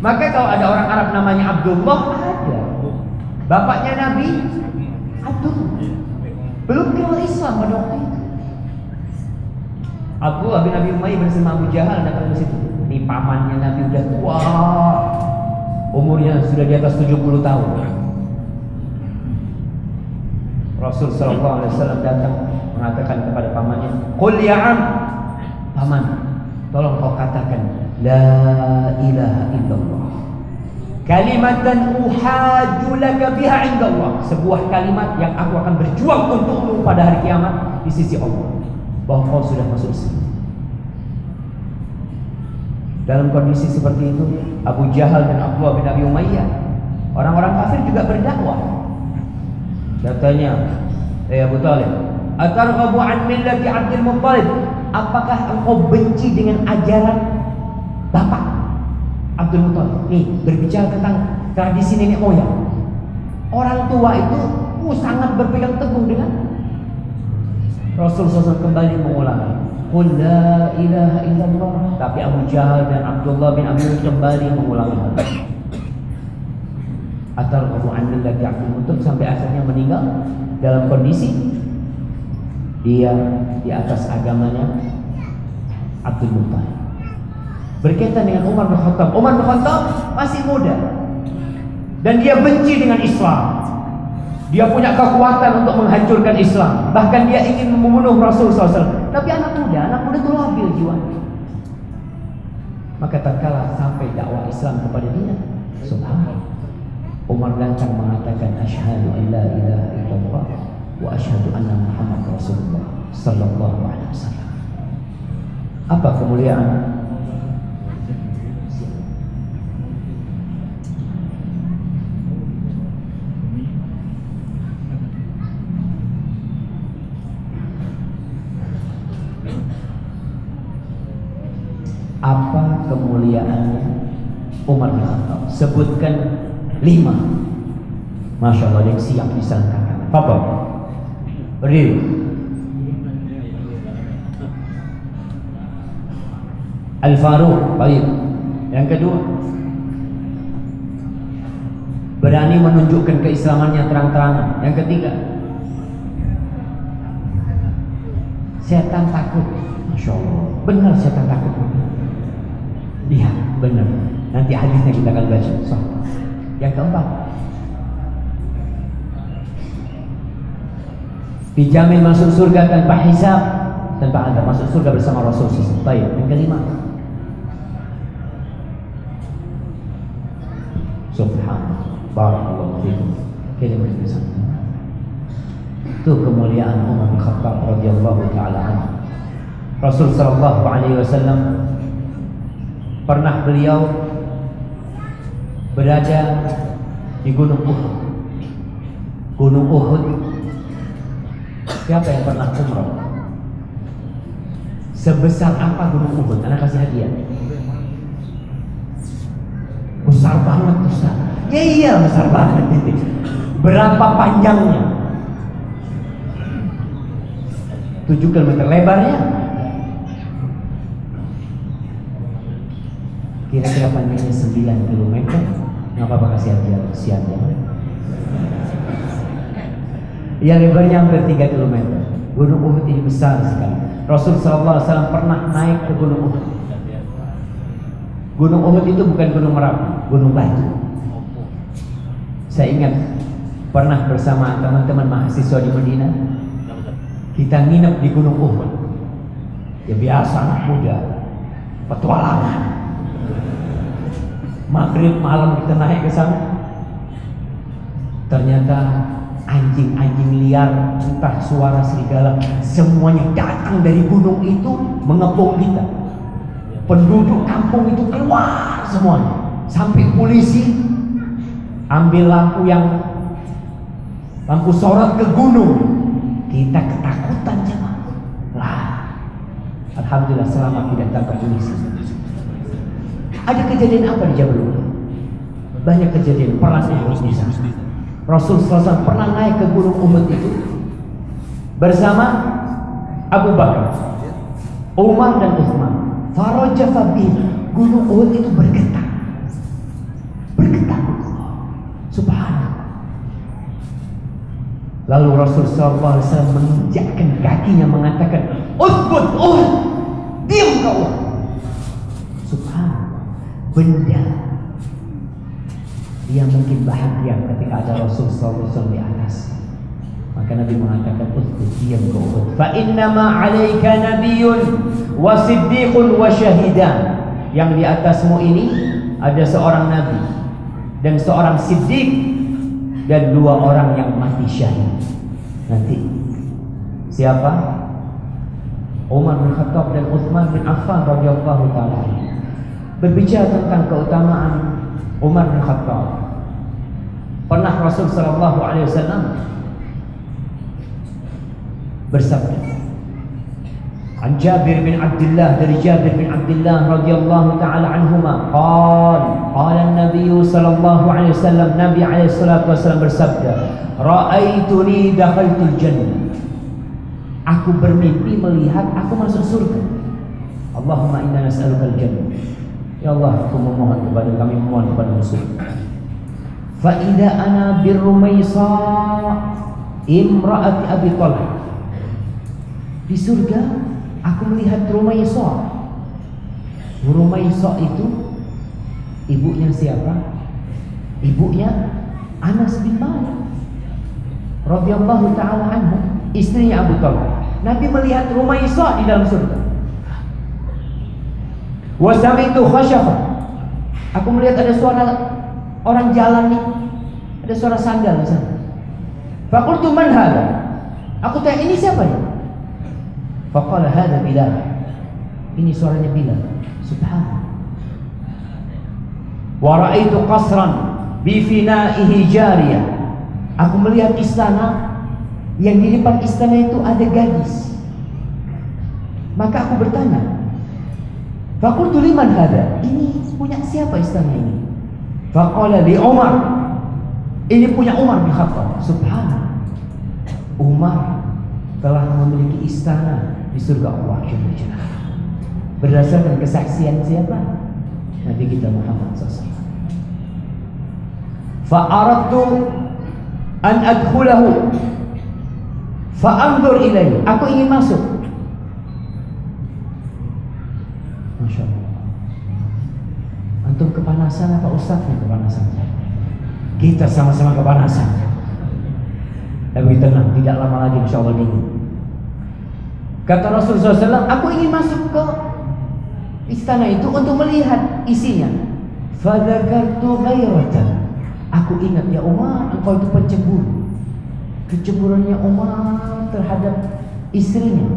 Maka kalau ada orang Arab namanya Abdullah, ada. Bapaknya Nabi Abdullah. Belum kenal Islam pada waktu itu. Abdullah bin Abi Umayyah bersama Abu Jahal datang ke situ. Ini pamannya Nabi udah tua. Umurnya sudah di atas 70 tahun. Rasul sallallahu alaihi wasallam datang mengatakan kepada pamannya, "Qul ya am, paman, tolong kau katakan la ilaha illallah. Kalimatan uhajju laka biha indallah." Sebuah kalimat yang aku akan berjuang untukmu pada hari kiamat di sisi Allah, bahwa kau sudah masuk Islam. Dalam kondisi seperti itu, Abu Jahal dan Abdullah bin Abi Umayyah, orang-orang kafir juga berdakwah. Katanya, Abu Thalib, atarghabu an millati Abdul Muttalib? Apakah engkau benci dengan ajaran bapak Abdul Muttalib? Nih, berbicara tentang tradisi nenek moyang. Orang tua itu sangat berpegang teguh dengan Rasul SAW kembali mengulangi, qul la ilaha illallah. Tapi Abu Jahal dan Abdullah bin Abi kembali mengulangi hal itu. Atarghabu an millati Abdul Muttalib, sampai akhirnya meninggal dalam kondisi dia di atas agamanya Abdul Muttalib. Berkaitan dengan Umar bin Khattab. Umar bin Khattab masih muda dan dia benci dengan Islam. Dia punya kekuatan untuk menghancurkan Islam. Bahkan dia ingin membunuh Rasul SAW. Tapi anak muda itu labil jiwanya. Maka tatkala sampai dakwah Islam kepada dia, subhanallah, Umar lancang mengatakan asyhadu an la ilaha illallah wa asyhadu anna Muhammad Rasulullah sallallahu alaihi wasallam. Apa kemuliaan? Apa kemuliaannya Umar bin Khattab? Sebutkan 5. Masya Allah, yang siap disangkakan. Apa? Berdiri. Al-Faruq. Baik. Yang kedua, berani menunjukkan keislamannya terang-terangan. Yang ketiga, setan takut. Masya Allah, benar setan takut. Lihat, benar. Nanti hadisnya kita akan baca. So. Yang keempat, dijamin masuk surga tanpa hisab, tanpa ada, masuk surga bersama Rasul SAW. Baik. Yang kelima, subhanallah, barakallahu fiikum. Kalimat besar. Itu kemuliaan Umar bin Khattab radhiyallahu taala anhu. Rasul sallallahu alaihi wasallam pernah beliau berada di Gunung Uhud. Gunung Uhud. Siapa yang pernah umrah? Sebesar apa Gunung Uhud? Anak kasih hadiah. Besar banget, besar. Ya iya, besar banget. Berapa panjangnya? 7 km lebarnya. Kira-kira panjangnya 9 km. Nggak apa-apa, kasih aja siap ya. Yang lebarnya hampir 3 km. Gunung Uhud ini besar sekali. Rasul SAW pernah naik ke Gunung Uhud. Gunung Uhud itu bukan gunung Merapi, gunung batu. Saya ingat pernah bersama teman-teman mahasiswa di Madinah, kita nginep di Gunung Uhud. Ya biasa, anak muda, petualangan. Maghrib malam kita naik ke sana. Ternyata anjing-anjing liar, entah suara serigala, semuanya datang dari gunung itu mengepung kita. Penduduk kampung itu keluar semuanya. Sampai polisi ambil lampu sorot ke gunung. Kita ketakutan jemaah. Lah, alhamdulillah selamat tidak tangkap polisi. Ada kejadian apa di Jabal Uhud? Banyak kejadian, perang Uhud di sana. Rasul SAW pernah naik ke Gunung Uhud itu bersama Abu Bakar, Umar dan Uthman. Farajafa bih, Gunung Uhud itu bergetar. Bergetar. Subhanallah. Lalu Rasul SAW menginjakkan kakinya mengatakan, "Uthbut Uhud, diam kau." Subhanallah. Benda dia mungkin bahagia ketika ada Rasul SAW di atas. Maka Nabi mengatakan, "Uthbut, diam kau Uhud. Fa innama 'alaika nabiyyun wa siddiqun wa syahidan." Yang di atasmu ini ada seorang nabi dan seorang siddiq dan 2 orang yang mati syahid. Nanti siapa? Umar bin Khattab dan Uthman bin Affan radhiyallahu taala. Berbicara tentang keutamaan Umar bin Khattab. Pernah Rasul sallallahu alaihi wasallam bersabda, An Jabir bin Abdullah, dari Jabir bin Abdullah radhiyallahu taala anhuma, qala an-nabiy sallallahu alaihi wasallam, Nabi alaihi salatu wasallam bersabda, ra'aituni dakhaltul jannah. Aku bermimpi melihat aku masuk surga. Allahumma inna nas'aluka al-jannah. Ya Allah, aku memohon kepada kami, memohon kepada surga. Fa idza ana birrumaysa imra'ati Abi Talha. Di surga aku melihat Rumaysa. Rumaysa itu ibunya siapa? Ibunya Anas bin Malik radhiyallahu taala anhu, istrinya Abu Talha. Nabi melihat Rumaysa di dalam surga. Wa sami'tu khashafa. Aku melihat ada suara orang jalan nih. Ada suara sandal di sana. Faqultu man hada? Aku tanya, ini siapa ya? Faqala hada Bilal. Ini suaranya Bilal. Subhanallah. Wa ra'aitu qasran bi fina'ihi jariyah. Aku melihat istana yang di depan istana itu ada gadis. Maka aku bertanya, faqultu liman hada? Ini punya siapa istana ini? Faqala li Umar. Ini punya Umar bin Khattab. Subhanallah. Umar telah memiliki istana di surga Allah Jalla Jalaluhu. Berdasarkan kesaksian siapa? Nabi kita Muhammad SAW. Fa'aradtu an adkhulahu fa'anzur ilaihi. Aku ingin masuk. Masya Allah. Antum kepanasan apa ustaznya kepanasan? Kita sama-sama kepanasan. Tapi tenang, tidak lama lagi insya Allah dingin. Kata Rasulullah SAW, aku ingin masuk ke istana itu untuk melihat isinya. Fadzakartu ghairatan. Aku ingat, ya Umar, engkau itu pencemburu. Kecemburuannya Umar terhadap istrinya.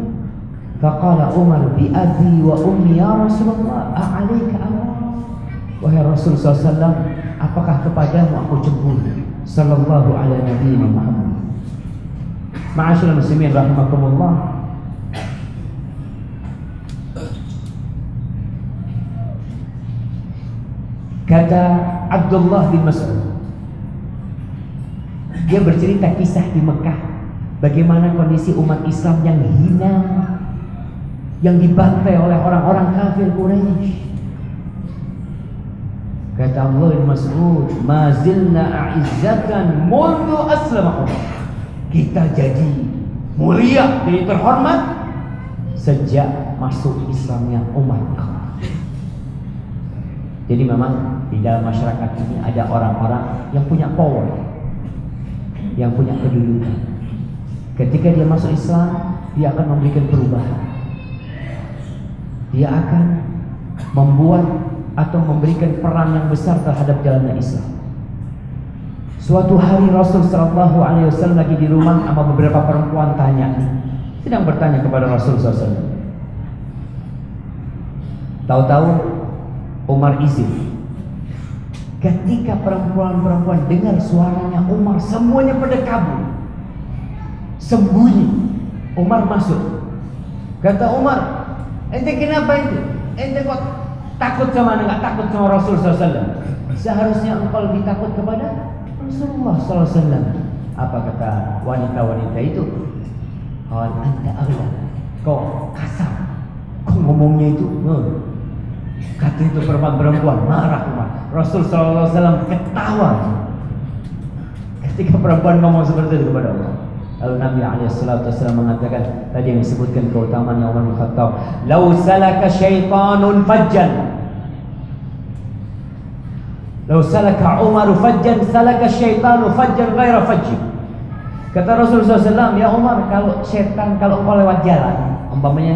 Faqala Umar bi abi wa ummi ya Rasulullah, a'alaika amr. Wahai Rasulullah SAW, apakah kepadamu aku cemburu? Sallallahu ala nabiyina Muhammad. Ma'asyiral muslimin rahimakumullah. Kata Abdullah bin Mas'ud, dia bercerita kisah di Mekah Bagaimana kondisi umat Islam yang hina, yang dibantai oleh orang-orang kafir Quraisy. Kata Allah bin Mas'ud, "Ma zilna a'izzatan mundu aslama Umar." Kita jadi mulia, jadi terhormat sejak masuk Islamnya Umar. Jadi memang di dalam masyarakat ini ada orang-orang yang punya power, yang punya kedudukan. Ketika dia masuk Islam, dia akan memberikan perubahan. Dia akan membuat atau memberikan peran yang besar terhadap jalannya Islam. Suatu hari Rasul sallallahu alaihi wasallam lagi di rumah sama beberapa perempuan sedang bertanya kepada Rasul sallallahu alaihi wasallam. Tahu-tahu Umar izin. Ketika perempuan-perempuan dengar suaranya Umar, semuanya pada kabur. Sembunyi. Umar masuk. Kata Umar, "Ente kenapa itu? Ente kok takut sama enggak takut sama Rasul SAW? Seharusnya engkau lebih takut kepada Rasulullah SAW." Apa kata wanita-wanita itu? "Qal anta aghla." Kau kasar. Kau ngomongnya itu. Kata itu perempuan marah Umar. Rasul SAW ketawa ketika perempuan ngomong seperti itu kepada Allah. Lalu Nabi SAW mengatakan tadi yang disebutkan keutamaan Umar bin Khattab, "Lau salaka syaitanun fajjan." Lau salaka Umar fajjan, salaka syaitanu fajjan ghaira fajji. Kata Rasulullah SAW, "Ya Umar, kalau engkau lewat jalan, umpamanya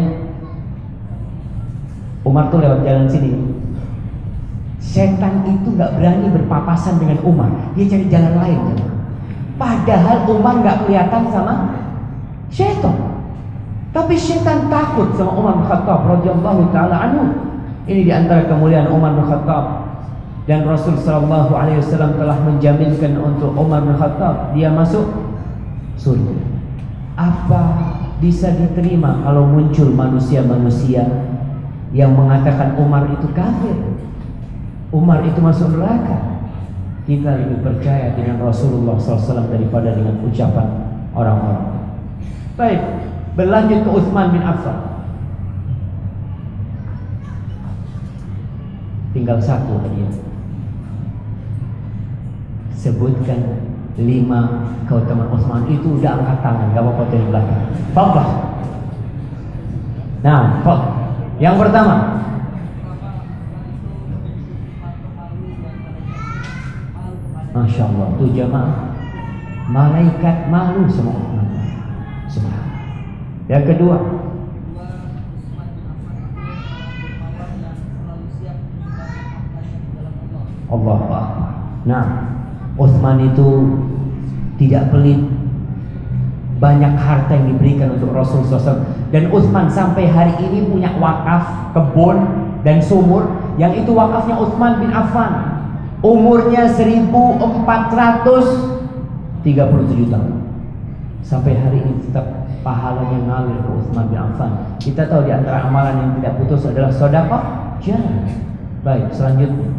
Umar tuh lewat jalan sini, setan itu nggak berani berpapasan dengan Umar, dia cari jalan lain. Padahal Umar nggak kelihatan sama setan, tapi setan takut sama Umar bin Khattab radhiyallahu taala anhu. Ini diantara kemuliaan Umar bin Khattab. Dan Rasul sallallahu alaihi wasallam telah menjaminkan untuk Umar bin Khattab dia masuk surga. Apa bisa diterima kalau muncul manusia-manusia yang mengatakan Umar itu kafir, Umar itu masuk neraka? Kita lebih percaya dengan Rasulullah SAW daripada dengan ucapan orang-orang. Baik, berlanjut ke Utsman bin Affan. Tinggal satu dia. Sebutkan 5 keutamaan Utsman. Itu udah angkat tangan, gak apa-apa dari belakang. Bapak. Nah, yang pertama, Masya Allah, tuh jamaah, malaikat malu sama Utsman. Subhanallah. Yang kedua, Allah Akbar. Nah, Utsman itu tidak pelit, banyak harta yang diberikan untuk Rasulullah SAW. Dan Utsman sampai hari ini punya wakaf, kebun dan sumur, yang itu wakafnya Utsman bin Affan. Umurnya 1437 tahun. Sampai hari ini tetap pahalanya ngalir ke Utsman bin Affan. Kita tahu di antara amalan yang tidak putus adalah sedekah jariyah. Baik, selanjutnya.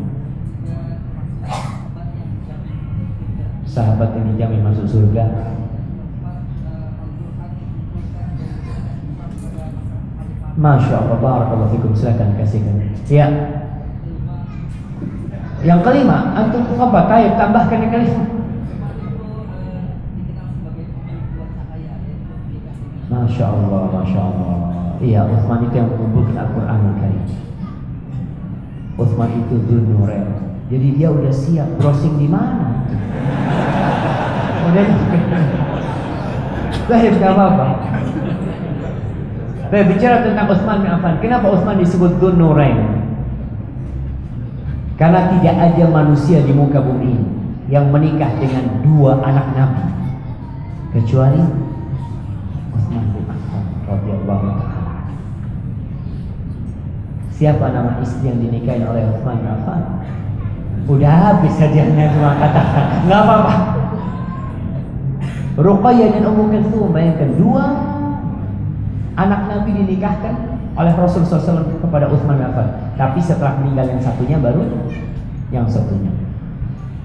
Sahabat ini jamin masuk surga. Masya Allah, barakallahu fikum. Silakan kasihkan. Ya. Yang kelima, antum apa? Taib, tambahkan yang kelima. Masya Allah, Masya Allah. Iya, Utsman itu yang mengumpulkan Al-Quran Karim. Utsman itu Dzun-Nurain. Jadi dia udah siap browsing di mana. Udah. Baik, gak apa-apa. Baik, bicara tentang Utsman bin Affan. Kenapa Utsman disebut Dzun-Nurain? Karena tidak ada manusia di muka bumi yang menikah dengan 2 anak Nabi kecuali Utsman bin Affan radhiyallahu ta'ala. Siapa nama istri yang dinikahi oleh Utsman bin Affan? Udah habis hadiahnya, cuma katakan. Nggak apa-apa. Ruqayyah dan Ummu Kulthum, bayangkan 2 anak Nabi dinikahkan oleh Rasulullah SAW kepada Utsman bin Affan. Tapi setelah meninggal yang satunya, baru yang satunya.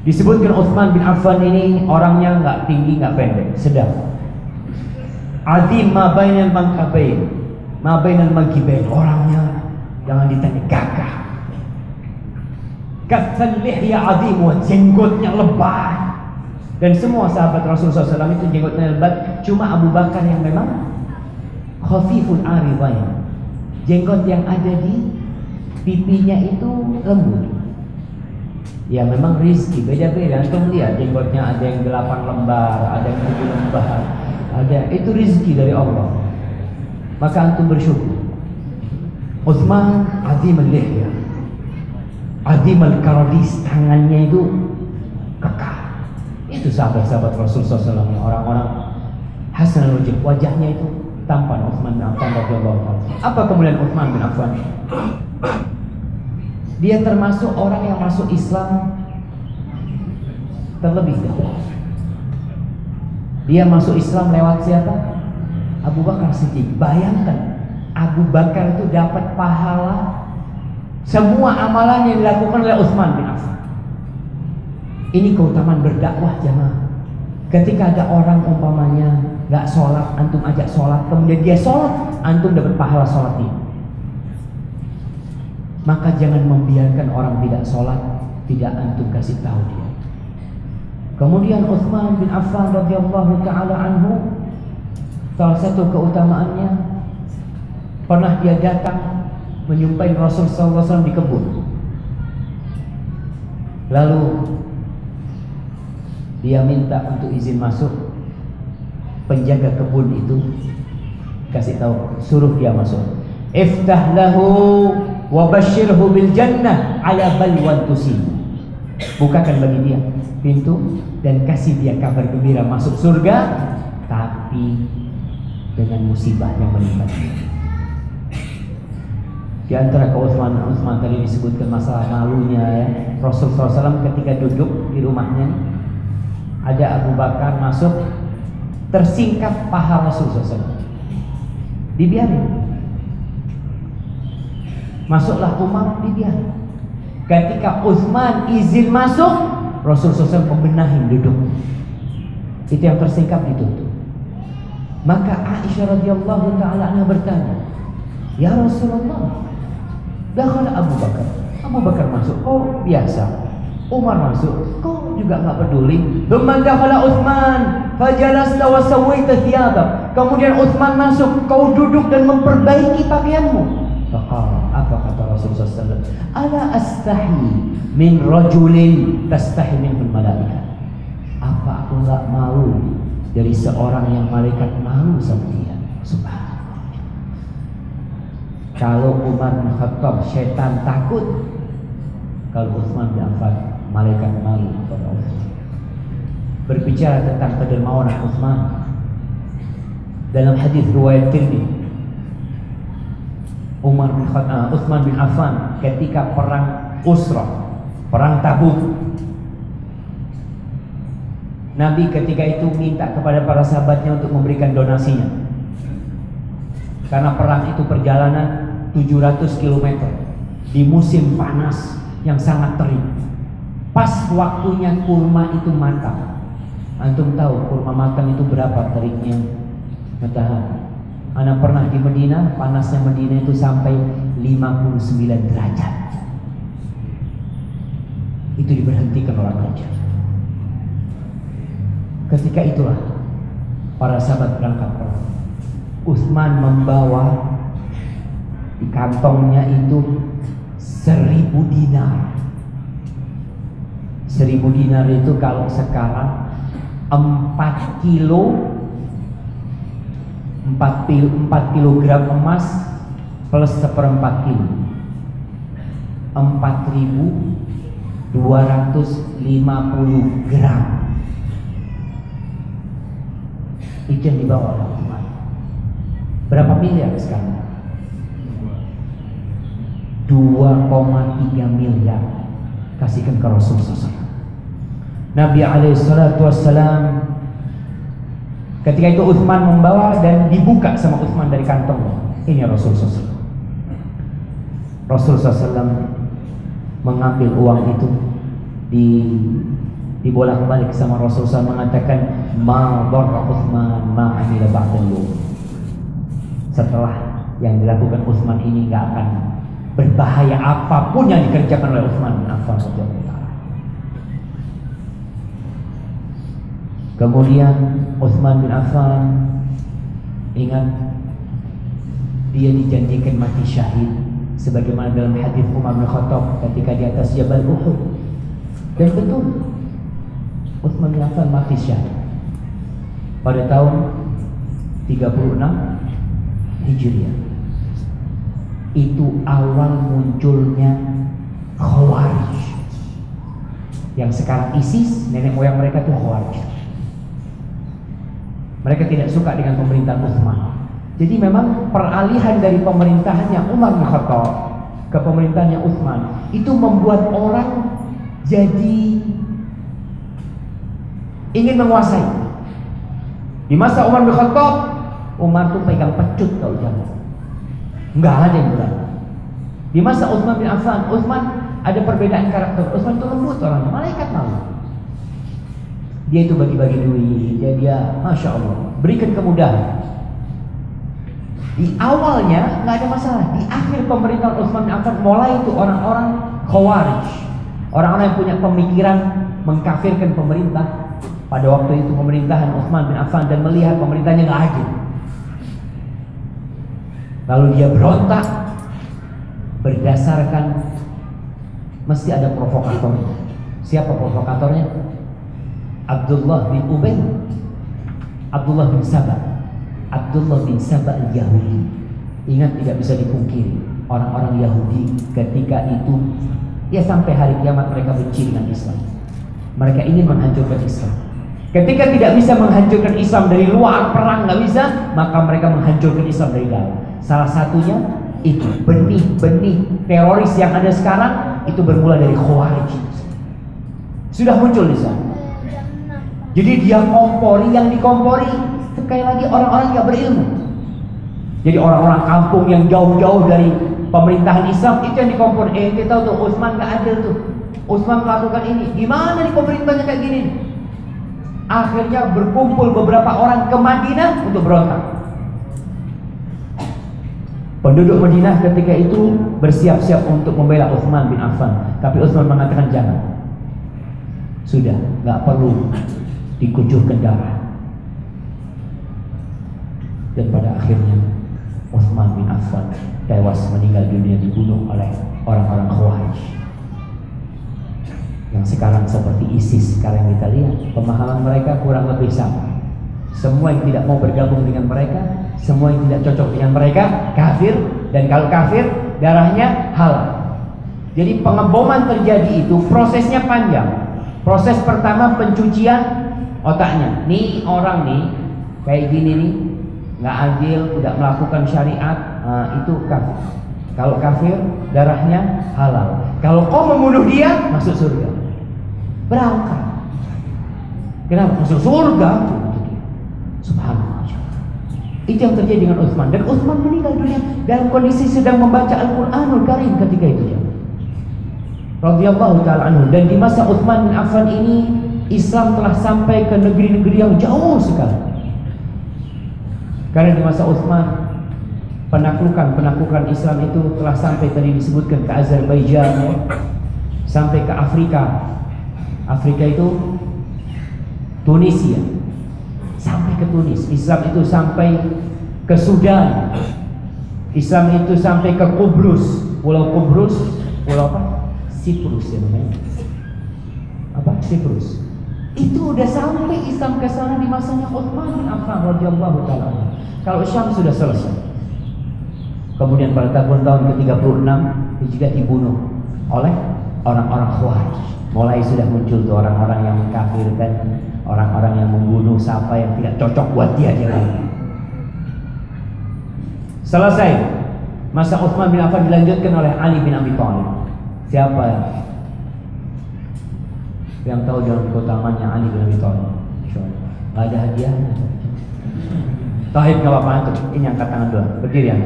Disebutkan Utsman bin Affan ini orangnya nggak tinggi nggak pendek, sedang. Azim ma bainal mankabain, ma bainal mankibain. Orangnya jangan ditanya gagah. Katsal lihya azim, jenggotnya lebat. Dan semua sahabat Rasulullah SAW itu jenggotnya lebat. Cuma Abu Bakar yang memang khafiful aridain, jenggot yang ada di pipinya itu lembut. Ya memang rizki beda-beda. Antum lihat jenggotnya ada yang 8 lembar, ada yang 7 lembar, ada, itu rizki dari Allah. Maka antum bersyukur. Utsman azim al-lihya, azim al-karadis, tangannya itu kekar. Itu sahabat-sahabat Rasulullah SAW, orang-orang hasan al-wajh, wajahnya itu tampan. Utsman bin Affan radhiyallahu anhu. Apa kemuliaan Utsman bin Affan? Dia termasuk orang yang masuk Islam terlebih dahulu. Dia masuk Islam lewat siapa? Abu Bakar Siddiq. Bayangkan, Abu Bakar itu dapat pahala semua amalan yang dilakukan oleh Utsman bin Affan. Ini keutamaan berdakwah jemaah. Ketika ada orang umpamanya nggak sholat, antum ajak sholat, kemudian dia sholat, antum dapat pahala sholatnya. Maka jangan membiarkan orang tidak sholat, tidak antum kasih tahu dia. Kemudian Utsman bin Affan radhiyallahu taala anhu, salah satu keutamaannya, pernah dia datang menjumpai Rasul sallallahu alaihi wasallam di kebun. Lalu dia minta untuk izin masuk. Penjaga kebun itu kasih tahu, suruh dia masuk. Iftah lahu wa basyirhu bil jannah ala balwan tusib. Bukakan bagi dia pintu dan kasih dia kabar gembira masuk surga, tapi dengan musibah yang menimpa dia. Di antara Utsman tadi disebutkan masalah malunya ya. Rasulullah SAW ketika duduk di rumahnya, ada Abu Bakar masuk, tersingkap paha Rasulullah SAW, dibiarin. Masuklah Umar, dibiarin. Ketika Utsman izin masuk, Rasulullah SAW membenahi duduk. Itu yang tersingkap ditutup. Maka Aisyah radhiyallahu taala anha bertanya, "Ya Rasulullah, dakhala Abu Bakar. Abu Bakar masuk, kok biasa. Umar masuk, kau juga nggak peduli. Thumma dakhala Utsman, fajalasta wa sawaita thiyabak." Kemudian Utsman masuk, kau duduk dan memperbaiki pakaianmu. Apa kata Rasulullah SAW? Ala astahi min rajulin tastahi minhul malaika. Apa aku nggak malu dari seorang yang malaikat malu sama dia? Subhanallah. Kalau Umar bin Khattab syaitan takut, kalau Utsman bin Affan malaikat malu kepada Allah. Berbicara tentang kedermawanan Utsman, dalam hadis riwayat Tirmidzi, Utsman bin Affan ketika perang Usrah, perang Tabuk, Nabi ketika itu minta kepada para sahabatnya untuk memberikan donasinya. Karena perang itu perjalanan 700 km di musim panas yang sangat terik. Pas waktunya kurma itu matang. Antum tahu kurma matang itu berapa teriknya matahari? Anak pernah di Madinah, panasnya Madinah itu sampai 59 derajat. Itu diberhentikan orang raja. Ketika itulah para sahabat berangkat perang. Utsman membawa di kantongnya itu 1000 dinar. 1000 dinar itu kalau sekarang 4 kilogram emas plus 1/4 kilo, 4.250 gram. Itu yang dibawa oleh Utsman. Berapa miliar sekarang? 2,3 miliar kasihkan ke Rasulullah SAW. Nabi SAW ketika itu Utsman membawa dan dibuka sama Utsman dari kantongnya. Ini Rasulullah SAW. Rasulullah SAW mengambil uang itu, dibolak-balik sama Rasulullah mengatakan ma darra Utsman ma amila ba'dal yawm. Setelah yang dilakukan Utsman ini nggak akan berbahaya apapun yang dikerjakan oleh Utsman bin Affan radhiyallahu taala. Kemudian Utsman bin Affan, ingat, dia dijanjikan mati syahid sebagaimana dalam hadis Umar bin Khattab ketika di atas Jabal Uhud. Dan betul, Utsman bin Affan mati syahid pada tahun 36 Hijriah. Itu awal munculnya Khawarij, yang sekarang ISIS, nenek moyang mereka itu Khawarij. Mereka tidak suka dengan pemerintahan Utsman. Jadi memang peralihan dari pemerintahannya Umar bin Khattab ke pemerintahannya Utsman itu membuat orang jadi ingin menguasai. Di masa Umar bin Khattab, Umar tuh pegang pecut kalau jalan, nggak ada yang berani. Di masa Utsman bin Affan, Utsman ada perbedaan karakter. Utsman itu lembut orangnya, malaikat malu. Dia itu bagi-bagi duit, dia masya Allah berikan kemudahan. Di awalnya nggak ada masalah. Di akhir pemerintahan Utsman bin Affan mulai itu orang-orang Khawarij, orang-orang yang punya pemikiran mengkafirkan pemerintah pada waktu itu pemerintahan Utsman bin Affan dan melihat pemerintahnya nggak adil. Lalu dia berontak berdasarkan mesti ada provokator. Siapa provokatornya? Abdullah bin Ubay, Abdullah bin Sabah, Abdullah bin Sabah al-Yahudi. Ingat, tidak bisa dipungkiri, orang-orang Yahudi ketika itu ya sampai hari kiamat mereka benci dengan Islam. Mereka ingin menghancurkan Islam. Ketika tidak bisa menghancurkan Islam dari luar, perang nggak bisa, maka mereka menghancurkan Islam dari dalam. Salah satunya itu benih-benih teroris yang ada sekarang itu bermula dari Khawarij. Sudah muncul di sana. Jadi dia kompori, yang dikompori sekali lagi orang-orang yang berilmu. Jadi orang-orang kampung yang jauh-jauh dari pemerintahan Islam itu yang dikompori. Kita tahu tuh Utsman nggak adil tuh. Utsman melakukan ini. Gimana di pemerintahnya kayak gini? Akhirnya berkumpul beberapa orang ke Madinah untuk berontak. Penduduk Madinah ketika itu bersiap-siap untuk membela Utsman bin Affan, tapi Utsman mengatakan jangan. Sudah, nggak perlu dikucurkan darah. Dan pada akhirnya Utsman bin Affan tewas meninggal dunia, dibunuh oleh orang-orang Khawarij. Yang sekarang seperti ISIS sekarang kita lihat, pemahaman mereka kurang lebih sama. Semua yang tidak mau bergabung dengan mereka, semua yang tidak cocok dengan mereka kafir, dan kalau kafir darahnya halal. Jadi pengeboman terjadi itu prosesnya panjang. Proses pertama pencucian otaknya. Nih orang nih kayak gini nih, nggak adil, tidak melakukan syariat, itu kafir. Kalau kafir darahnya halal. Kalau kau membunuh dia masuk surga. Berangkat. Kenapa masuk surga? Subhanallah. Itu yang terjadi dengan Utsman. Dan Utsman meninggal dunia dalam kondisi sedang membaca Al-Quranul Karim ketika itu ya. Radhiyallahu ta'ala anhu. Dan di masa Utsman bin Affan ini Islam telah sampai ke negeri-negeri yang jauh sekali. Karena di masa Utsman penaklukan Islam itu telah sampai, tadi disebutkan, ke Azerbaijan ya. Sampai ke Afrika. Afrika itu Tunisia. Sampai ke Tunis. Islam itu sampai ke Sudan. Islam itu sampai ke Kubrus. Pulau Kubrus, pulau apa? Siprus ya namanya. Apa? Siprus. Itu udah sampai Islam ke sana di masanya Utsman bin Affan radhiyallahu taala. Kalau Syam sudah selesai. Kemudian pada tahun ke-36 dia juga dibunuh oleh orang-orang Khawarij. Mulai sudah muncul tuh orang-orang yang mengkafirkan, orang-orang yang membunuh siapa yang tidak cocok buat dia lagi. Selesai masa Utsman bin Affan, dilanjutkan oleh Ali bin Abi Thalib. Siapa yang tahu dalam keutamaannya Ali bin Abi Thalib? Insyaallah. Enggak ada hadiahnya. Tahib enggak apa-apa antum. Ini angkat tangan dulu. Berdiri ya.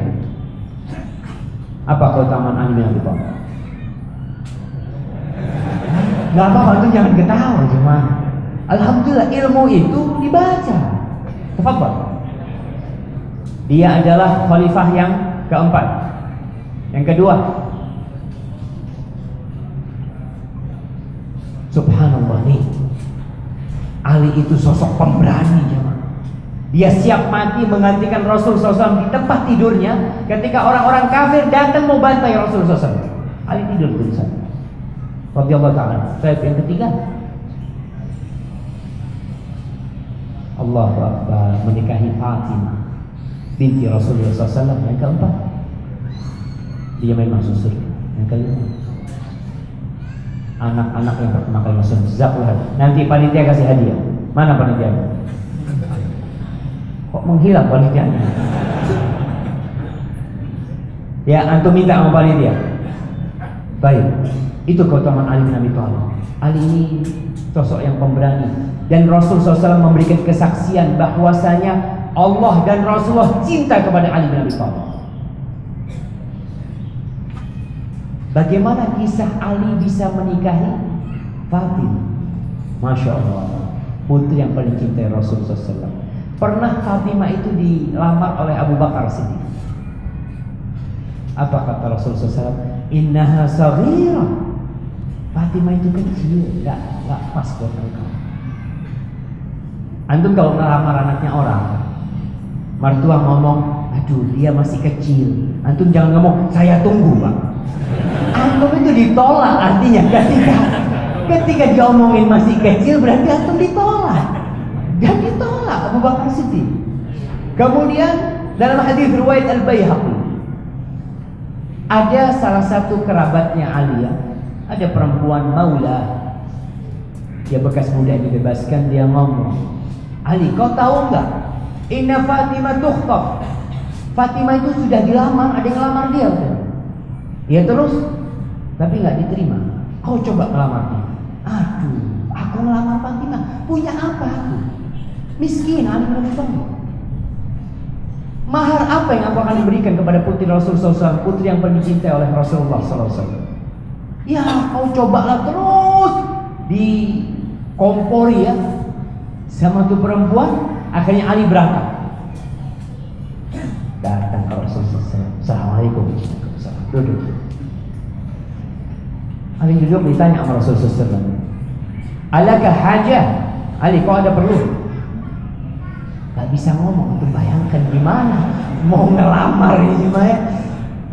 Apa keutamaan Ali bin Abi Thalib? Nggak apa-apa tuh, jangan ketawa cuma. Alhamdulillah ilmu itu dibaca. Tafadhol. Dia adalah khalifah yang keempat. Yang kedua, subhanallah nih, Ali itu sosok pemberani jemaah. Dia siap mati menggantikan Rasul SAW di tempat tidurnya ketika orang-orang kafir datang mau bantai Rasul SAW. Ali tidur di sana. Radhiyallahu ta'ala. Yang ketiga, Allahu Akbar, menikahi Fatimah binti Rasulullah SAW. Yang keempat, dia memang susur. Yang kelima, anak-anak yang pertama kali masuk zakat. Nanti panitia kasih hadiah. Mana panitia? Kok menghilang panitianya? Ya, antum minta sama panitia. Baik, itu keutamaan Ali bin Abi Thalib. Ali ini sosok yang pemberani, dan Rasul SAW memberikan kesaksian bahwasanya Allah dan Rasulullah cinta kepada Ali bin Abi Thalib. Bagaimana kisah Ali bisa menikahi Fatimah? Masya Allah, putri yang paling cintai Rasul SAW. Pernah Fatimah itu dilamar oleh Abu Bakar Siddiq. Apa kata Rasul SAW? Innaha saghirah. Fatimah itu kecil, nggak pas buat engkau. Antum kalau ngelamar anaknya orang, mertua ngomong, aduh dia masih kecil. Antum jangan ngomong, saya tunggu Pak. Antum itu ditolak, artinya ketika diomongin masih kecil berarti antum ditolak. Dan ditolak Abu Bakar Siddiq. Kemudian dalam hadis riwayat Al-Baihaqi, ada salah satu kerabatnya Ali, ada perempuan maula, dia bekas budak dibebaskan. Dia ngomong, Ali, kau tahu enggak? Inna Fatimah tukhtab. Fatimah itu sudah dilamar, ada yang ngelamar dia. Ya terus, tapi nggak diterima. Kau coba ngelamar dia. Aduh, aku ngelamar Fatimah, punya apa aku? Miskin, Ali bin Abi Thalib. Mahar apa yang aku akan berikan kepada putri Rasul SAW, putri yang paling dicintai oleh Rasulullah SAW? Ya, kau cobalah terus dikompori ya sama tuh perempuan. Akhirnya Ali berangkat, datang ke Rasulullah SAW. Assalamualaikum. Duduk. Ali duduk, ditanya sama Rasulullah SAW, alaka hajah? Ali, kau ada perlu? Gak bisa ngomong, untuk bayangkan gimana mau ngelamar ini gimana.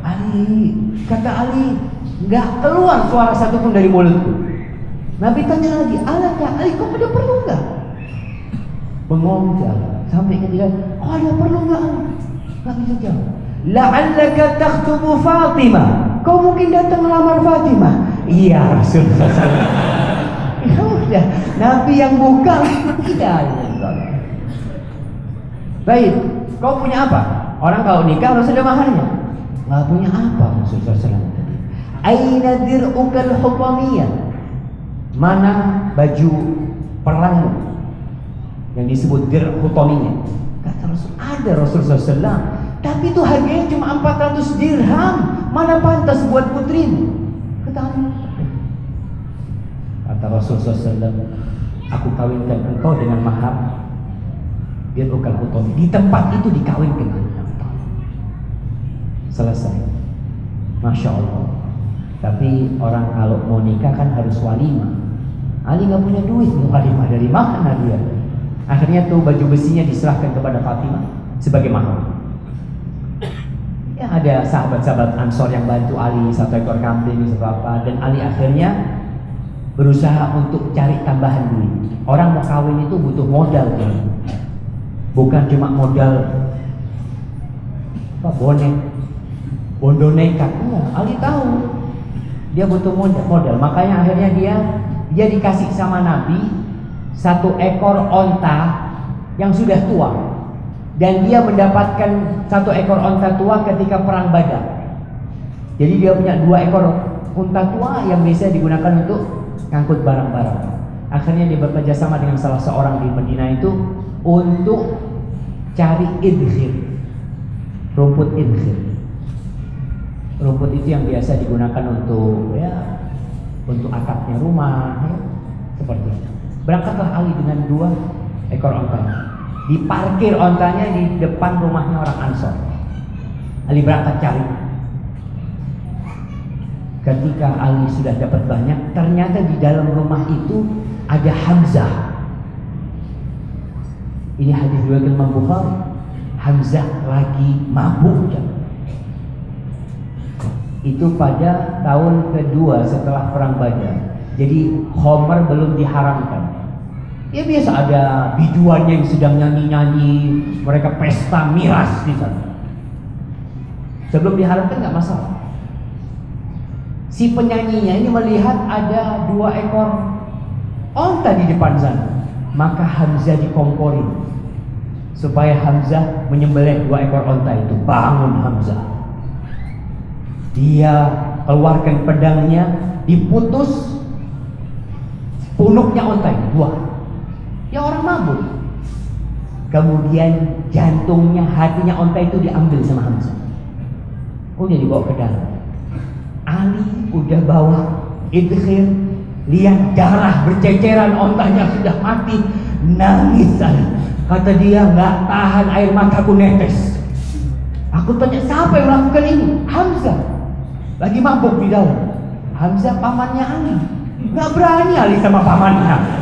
Ali, kata Ali, gak keluar suara satu pun dari mulutku. Nabi tanya lagi, alaka Ali, kau ada perlu gak? Bengong jalan sampai ketika, kau ada perlu gak? Gak bisa jawab. La'allaka takhtubu Fatimah, kau mungkin datang melamar Fatimah. Iya Rasulullah SAW. Ya udah, Nabi yang buka tidak. Baik, kau punya apa? Orang kalau nikah harus ada maharnya. Nggak punya apa Rasulullah SAW tadi. Aina dir'ukal hutamiyah? Mana baju perangmu yang disebut dir hutamiyah? Kata Rasul, ada Rasulullah SAW. Tapi itu harganya cuma 400 dirham. Mana pantas buat putrimu? Kata Rasulullah SAW, aku kawinkan engkau dengan mahar dia bukan hutami. Di tempat itu dikawinkan. Selesai. Masya Allah. Tapi orang kalau mau nikah kan harus walimah. Ali nggak punya duit, mau walimah dari mana dia? Akhirnya tuh baju besinya diserahkan kepada Fatimah sebagai mahar. Ya ada sahabat-sahabat Ansor yang bantu Ali, 1 ekor kambing, seberapa. Dan Ali akhirnya berusaha untuk cari tambahan duit. Orang mau kawin itu butuh modal kan? Bukan cuma modal bonek, bondo nekat. Ali tahu dia butuh modal. Makanya akhirnya dia dikasih sama Nabi 1 ekor onta yang sudah tua, dan dia mendapatkan 1 ekor onta tua ketika perang Badar. Jadi dia punya 2 ekor onta tua yang bisa digunakan untuk ngangkut barang-barang. Akhirnya dia bekerja sama dengan salah seorang di Madinah itu untuk cari idkhir, rumput idkhir. Rumput itu yang biasa digunakan untuk ya untuk atapnya rumah, ya, seperti itu. Berangkatlah Ali dengan 2 ekor ontanya. Diparkir ontanya di depan rumahnya orang Ansor. Ali berangkat cari. Ketika Ali sudah dapat banyak, ternyata di dalam rumah itu ada Hamzah. Ini hadis riwayat Imam Bukhari. Hamzah lagi mabuk. Itu pada tahun kedua setelah perang Badar. Jadi khamar belum diharamkan. Ya biasa ada biduannya yang sedang nyanyi-nyanyi, mereka pesta miras di sana. Sebelum diharamkan nggak masalah. Si penyanyinya ini melihat ada 2 ekor onta di depan sana, maka Hamzah dikomporin supaya Hamzah menyembelih 2 ekor onta itu. Bangun Hamzah, dia keluarkan pedangnya, diputus punuknya onta itu 2. Ya orang mabuk. Kemudian jantungnya, hatinya onta itu diambil sama Hamzah. Udah dibawa ke dalam. Ali udah bawa idkhir, lihat darah berceceran, ontanya sudah mati, nangis Ali. Kata dia, nggak tahan air mataku netes. Aku tanya, siapa yang melakukan ini? Hamzah, lagi mabuk di dalam. Hamzah pamannya Ali, nggak berani Ali sama pamannya.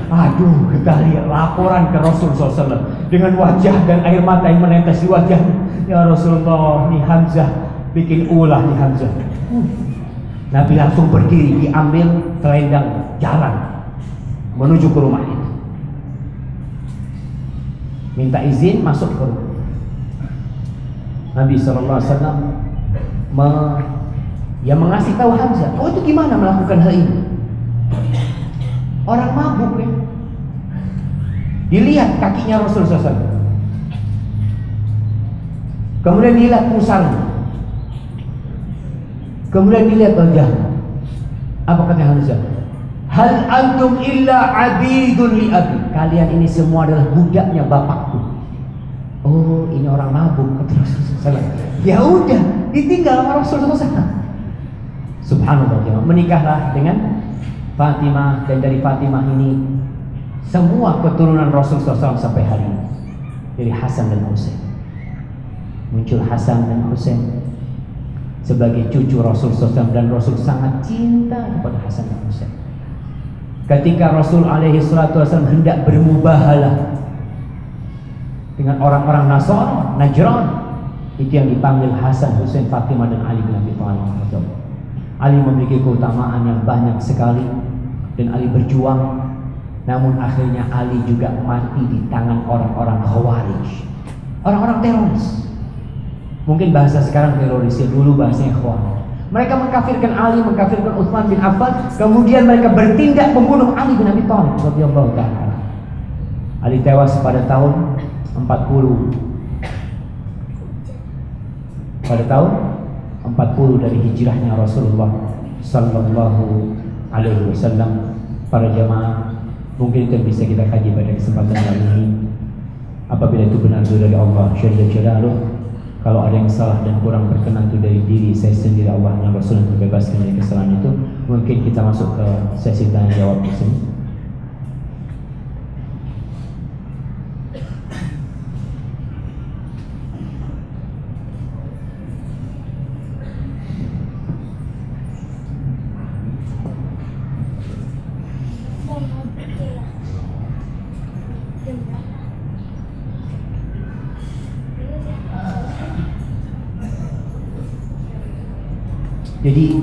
Aduh, kita lihat laporan ke Rasul SAW dengan wajah dan air mata yang menetes di wajahnya. Ya Rasulullah, nih Hamzah bikin ulah nih Hamzah. Nabi langsung berdiri, diambil selendang jalan menuju ke rumah itu. Minta izin masuk ke rumah. Nabi SAW mengasih tahu Hamzah, oh itu gimana melakukan hal ini? Orang mabuk ya. Dilihat kakinya Rasul SAW. Kemudian dilihat pusarnya. Kemudian dilihat wajahnya. Apa kata Hamzah? Hal antum illa abidun li abi. Kalian ini semua adalah budaknya bapakku. Oh, ini orang mabuk, kata Rasulullah. Ya udah, ditinggal sama Rasulullah. Subhanallah, menikahlah dengan Fatimah, dan dari Fatimah ini semua keturunan Rasulullah SAW sampai hari ini. Dari Hasan dan Husain. Muncul Hasan dan Husain sebagai cucu Rasulullah SAW, dan Rasul sangat cinta kepada Hasan dan Husain. Ketika Rasul SAW hendak bermubahalah dengan orang-orang Nasrani, Najran, itu yang dipanggil Hasan, Husain, Fatimah dan Ali bin Abi Thalib. Ali memiliki keutamaan yang banyak sekali dan Ali berjuang, namun akhirnya Ali juga mati di tangan orang-orang Khawarij, orang-orang teroris. Mungkin bahasa sekarang teroris, ya dulu bahasanya Khawarij. Mereka mengkafirkan Ali, mengkafirkan Utsman bin Affan, kemudian mereka bertindak membunuh Ali bin Abi Thalib radhiyallahu ta'ala. Ali tewas pada tahun 40. Pada tahun 40 dari hijrahnya Rasulullah sallallahu alaihi wasallam. Para jamaah, mungkin itu yang bisa kita kaji pada kesempatan kali ini. Apabila itu benar itu dari Allah Jalla Jalaluh, kalau ada yang salah dan kurang berkenan itu dari diri saya sendiri, Allah dan Rasul yang terbebaskan dari kesalahan itu. Mungkin kita masuk ke sesi tanya jawab di sini. Jadi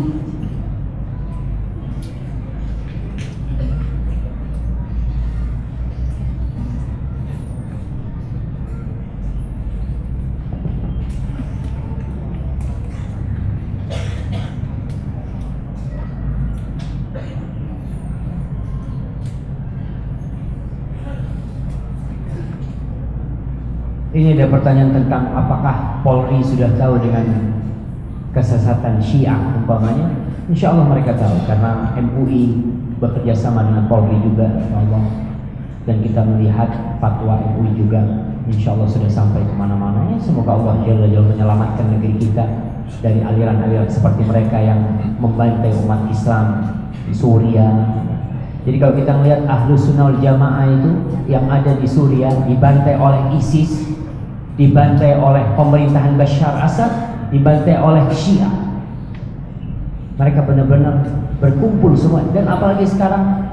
ini ada pertanyaan tentang apakah Polri sudah tahu dengan kesesatan Syiah umpamanya. Insya Allah mereka tahu, karena MUI bekerja sama dengan Polri juga, Allah. Dan kita melihat fatwa MUI juga insya Allah sudah sampai kemana-mana. Ya, semoga Allah Jalla Jalla menyelamatkan negeri kita dari aliran-aliran seperti mereka yang membantai umat Islam di Suriah. Jadi kalau kita melihat Ahlus Sunnah wal Jamaah itu yang ada di Suriah dibantai oleh ISIS, dibantai oleh pemerintahan Bashar Assad, dibantai oleh Syiah. Mereka benar-benar berkumpul semua, dan apalagi sekarang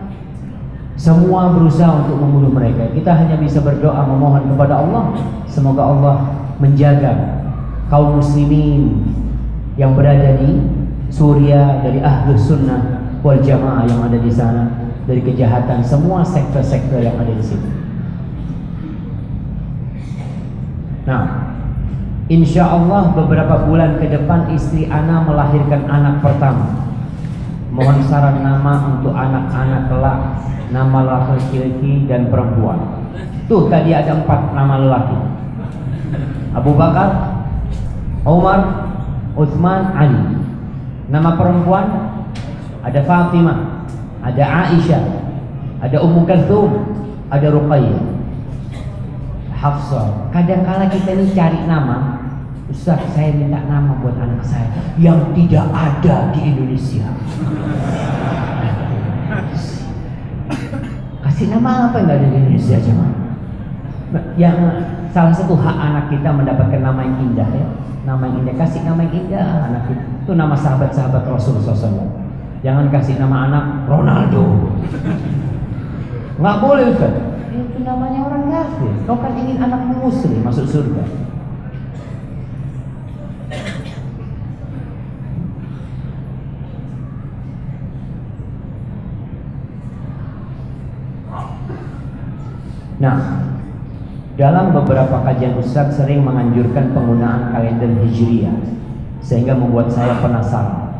semua berusaha untuk membunuh mereka. Kita hanya bisa berdoa memohon kepada Allah, semoga Allah menjaga kaum muslimin yang berada di Suriah dari Ahlus Sunnah wal Jamaah yang ada di sana, dari kejahatan semua sektor-sektor yang ada di sini. Nah, insya Allah beberapa bulan ke depan istri ana melahirkan anak pertama. Mohon saran nama untuk anak-anak kelak, nama laki-laki dan perempuan. Tuh tadi ada 4 nama lelaki: Abu Bakar, Umar, Utsman, Ali. Nama perempuan ada Fatimah, ada Aisyah, ada Ummu Kalthum, ada Ruqayyah, Hafsah. Kadang-kala kita ini cari nama, Ustaz, saya minta nama buat anak saya yang tidak ada di Indonesia. Kasih nama apa yang nggak ada di Indonesia coba? Yang salah satu hak anak kita mendapatkan nama yang indah, ya. Nama yang indah, kasih nama yang indah anak kita. Itu nama sahabat-sahabat Rasulullah SAW. Jangan kasih nama anak Ronaldo. Nggak boleh, Ustaz. Itu namanya orang kafir. Kau kan ingin anak muslim masuk surga. Nah, dalam beberapa kajian Ustaz sering menganjurkan penggunaan kalender Hijriah, sehingga membuat saya penasaran.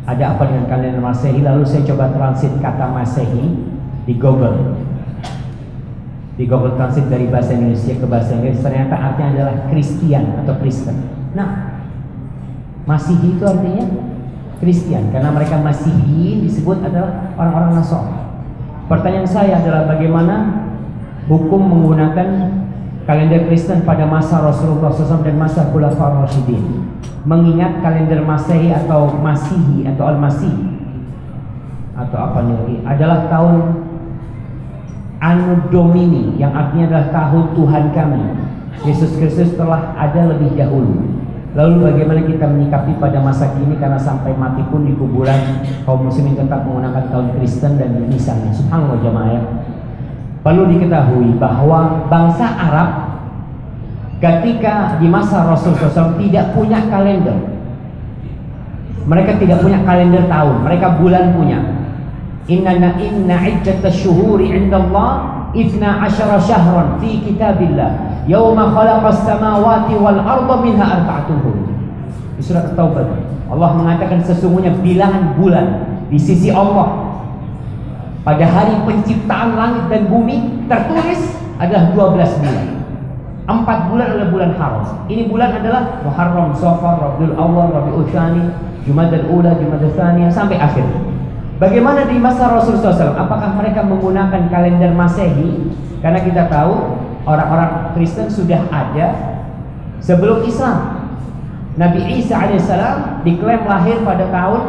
Ada apa dengan kalender Masehi? Lalu saya coba transit kata Masehi di Google. Di Google Translate dari bahasa Indonesia ke bahasa Inggris, ternyata artinya adalah Kristian atau Kristen. Nah, Masihi itu artinya Kristian, karena mereka Masihi disebut adalah orang-orang Nasrani. Pertanyaan saya adalah bagaimana hukum menggunakan kalender Kristen pada masa Rasulullah SAW dan masa Khulafaur Rasyidin, mengingat kalender Masehi atau Masihi atau Al-Masih atau apa nih adalah tahun Anno Domini, yang artinya adalah tahun Tuhan kami. Yesus Kristus telah ada lebih dahulu. Lalu bagaimana kita menyikapi pada masa kini, karena sampai mati pun di kuburan kaum muslimin tetap menggunakan tahun Kristen dan misalnya. Subhanallah jemaah. Perlu diketahui bahwa bangsa Arab ketika di masa Rasulullah SAW tidak punya kalender. Mereka tidak punya kalender tahun, mereka bulan punya. Inna iddatash syuhuri 'indallah 12 syahran fi kitabillah yauma khalaqas samawati wal arda minha arba'atun hurum. Di surat At-Taubah Allah mengatakan sesungguhnya bilangan bulan di sisi Allah pada hari penciptaan langit dan bumi tertulis adalah 12 bulan. 4 bulan adalah bulan haram. Ini bulan adalah Muharram, Safar, Rabiul Awwal, Rabiul Tsani, Jumadal Ula, Jumadal Tsaniyah sampai akhir. Bagaimana di masa Rasulullah SAW? Apakah mereka menggunakan kalender Masehi? Karena kita tahu orang-orang Kristen sudah ada sebelum Islam. Nabi Isa alaihissalam diklaim lahir pada tahun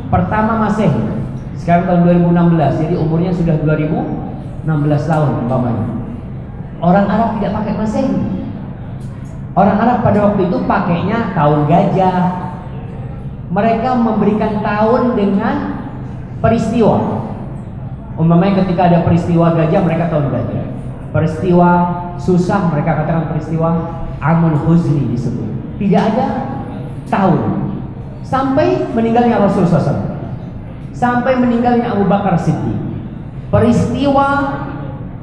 pertama Masehi. Sekarang tahun 2016, jadi umurnya sudah 2016 tahun umpamanya. Orang Arab tidak pakai Masehi. Orang Arab pada waktu itu pakainya tahun gajah. Mereka memberikan tahun dengan peristiwa. Umpamanya ketika ada peristiwa gajah, mereka tahun gajah. Peristiwa susah, mereka katakan peristiwa Amul Huzni disebut. Tidak ada tahun. Sampai meninggalnya Rasulullah SAW, sampai meninggalnya Abu Bakar Siddiq. Peristiwa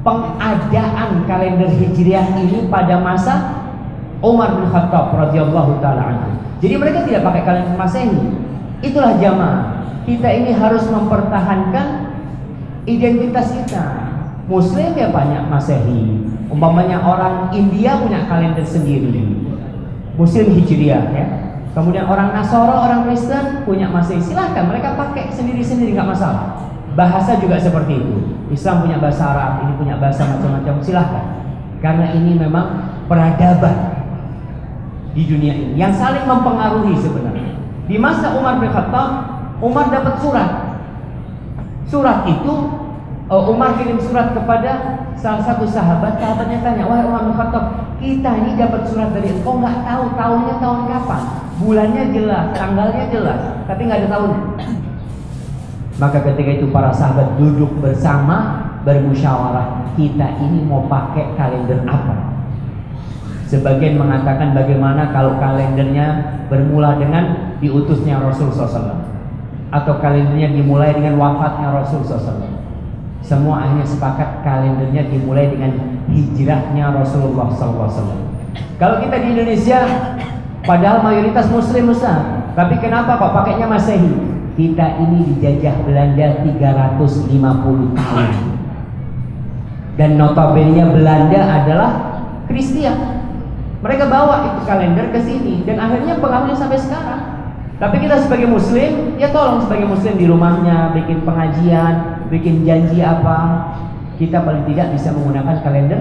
pengadaan kalender Hijriah ini pada masa Umar bin Khattab radhiyallahu taala anhu. Jadi mereka tidak pakai kalender Masehi. Itulah jamaah. Kita ini harus mempertahankan identitas kita. Muslim ya banyak Masehi. Umpamanya orang India punya kalender sendiri, Muslim Hijriah ya. Kemudian orang Nasara, orang Kristen punya Masehi. Silahkan mereka pakai sendiri-sendiri, nggak masalah. Bahasa juga seperti itu. Islam punya bahasa Arab, ini punya bahasa macam-macam. Silahkan. Karena ini memang peradaban di dunia ini yang saling mempengaruhi sebenarnya. Di masa Umar bin Khattab, Umar dapat surat Surat itu Umar kirim surat kepada salah satu sahabat. Sahabatnya tanya, wahai Umar bin Khattab, kita ini dapat surat dari engkau, nggak tahu tahunnya tahun kapan, bulannya jelas, tanggalnya jelas, tapi nggak ada tahunnya. Maka ketika itu para sahabat duduk bersama bermusyawarah, kita ini mau pakai kalender apa? Sebagian mengatakan bagaimana kalau kalendernya bermula dengan diutusnya Rasul SAW, atau kalendernya dimulai dengan wafatnya Rasul SAW. Semua akhirnya sepakat kalendernya dimulai dengan hijrahnya Rasulullah SAW. Kalau kita di Indonesia, padahal mayoritas Muslim Ustaz, tapi kenapa kok pakainya Masehi? Kita ini dijajah Belanda 350 tahun, dan notabene Belanda adalah Kristen. Mereka bawa itu kalender ke sini dan akhirnya pengaruhnya sampai sekarang. Tapi kita sebagai Muslim, ya tolong sebagai Muslim di rumahnya bikin pengajian, bikin janji apa, kita paling tidak bisa menggunakan kalender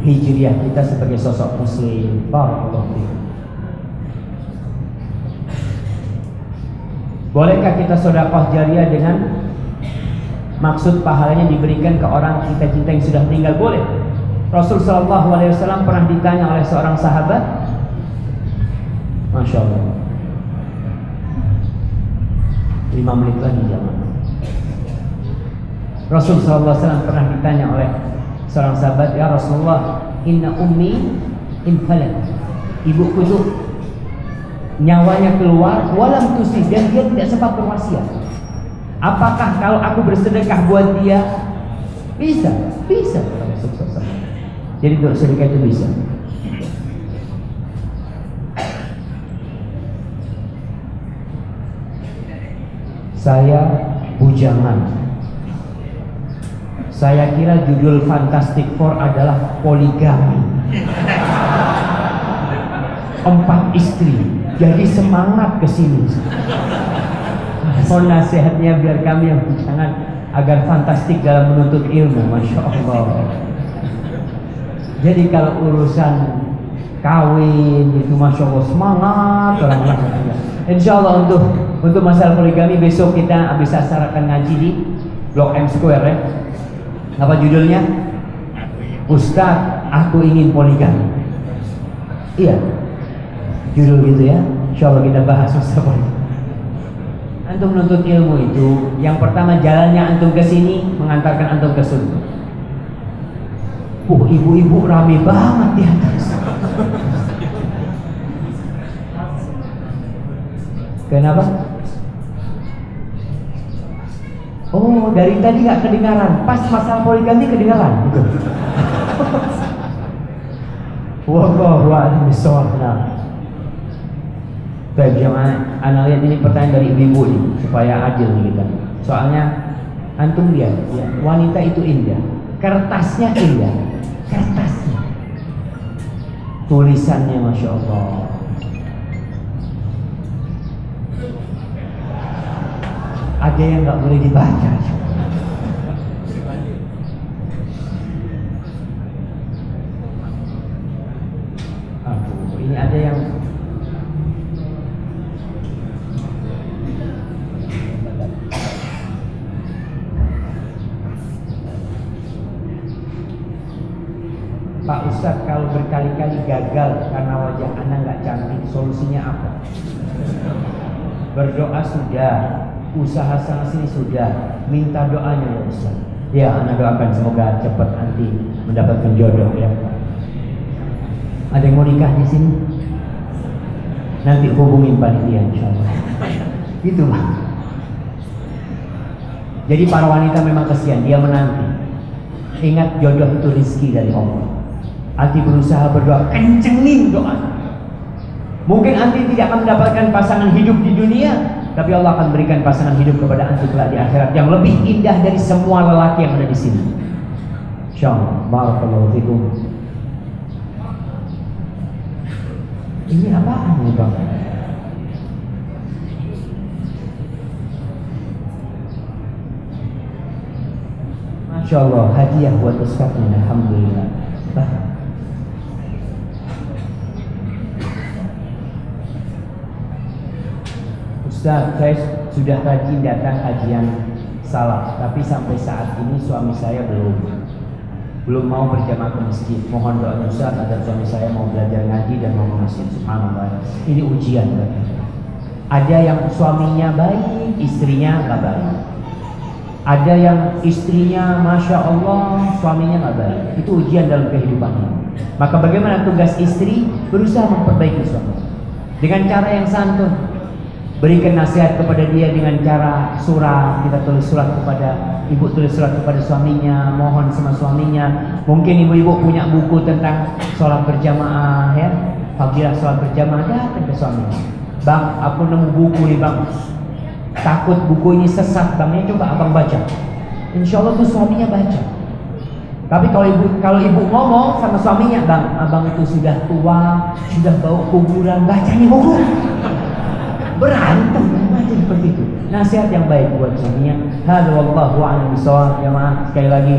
Hijriah kita sebagai sosok Muslim. Barakallahu fiik. Bolehkah kita sedekah jariah dengan maksud pahalanya diberikan ke orang kita cinta yang sudah meninggal? Boleh. Rasul sallallahu alaihi wasallam pernah ditanya oleh seorang sahabat, Masya Allah, 5 menit lagi jamaah. Rasul sallallahu alaihi wasallam pernah ditanya oleh seorang sahabat, ya Rasulullah, inna ummi infalat, ibuku itu nyawanya keluar, walam tusi, dan dia tidak sempat berwasiat. Apakah kalau aku bersedekah buat dia? Bisa, bisa. Jadi untuk sedekah itu bisa. Saya bujangan. Saya kira judul Fantastic Four adalah poligami. 4 istri. Jadi semangat ke sini. Mohon nasihatnya biar kami yang bujangan agar fantastik dalam menuntut ilmu. Masya Allah. Jadi kalau urusan kawin itu Masya Allah semangat orang-orang. Insya Allah untuk masalah poligami besok kita bisa akan ngaji di Blok M Square ya. Apa judulnya? Ustaz, aku ingin poligami. Iya, judul gitu ya. Insya Allah kita bahas masalah poligami. Antum menuntut ilmu itu, yang pertama jalannya antum ke sini mengantarkan antum ke surga. Ibu-ibu rame banget di atas. Kenapa? Oh, dari tadi gak kedengaran. Pas masalah poligami kedengaran. Wallahu a'lam bishawab. Baik jemaah, ana lihat ini pertanyaan dari ibu-ibu nih supaya adil nih kita. Soalnya antum lihat, ya, wanita itu indah, kertasnya indah, kertasnya, tulisannya Masya Allah. Ada yang nggak boleh dibaca. Aduh, ini ada yang Pak Ustadz, kalau berkali-kali gagal karena wajah anak nggak cantik, solusinya apa? Berdoa sudah, usaha sana sini sudah, minta doanya ya Ustaz. Ya, anak doakan semoga cepat nanti mendapatkan jodoh ya. Ada yang mau nikah di sini? Nanti hubungin panitia insyaallah. Gitu Pak. Jadi para wanita memang kesian, dia menanti. Ingat jodoh itu rezeki dari Allah. Anti berusaha berdoa, kencengin doa. Mungkin anti tidak akan mendapatkan pasangan hidup di dunia, tapi Allah akan berikan pasangan hidup kepada anti kelak di akhirat yang lebih indah dari semua lelaki yang ada di sini. Insyaallah. Barakallahu fikum. Ini apaan nih Bang? Masya Allah, hadiah buat Ustaznya. Alhamdulillah. Ustaz, saya sudah rajin datang kajian salah, tapi sampai saat ini suami saya belum mau berjamaah ke masjid. Mohon doanya Ustaz agar suami saya mau belajar ngaji dan mau ke masjid. Subhanallah, ini ujian. Ada yang suaminya baik, istrinya nggak baik. Ada yang istrinya Masya Allah, suaminya nggak baik. Itu ujian dalam kehidupan ini. Maka bagaimana tugas istri? Berusaha memperbaiki suami dengan cara yang santun. Berikan nasihat kepada dia dengan cara surat. Kita tulis surat kepada ibu, tulis surat kepada suaminya, mohon sama suaminya. Mungkin ibu-ibu punya buku tentang sholat berjamaah ya, fadilah sholat berjamaah, datang ke suaminya. Bang, aku nemu buku nih bang, takut buku ini sesat bang, ya coba abang baca. Insya Allah tuh suaminya baca. Tapi kalau ibu ngomong sama suaminya, bang, abang itu sudah tua, sudah bawa kuburan, bacanya buku. Berantem aja seperti itu. Nasihat yang baik buat suaminya. Hadza wallahu a'lam bishawab. Jamaah, sekali lagi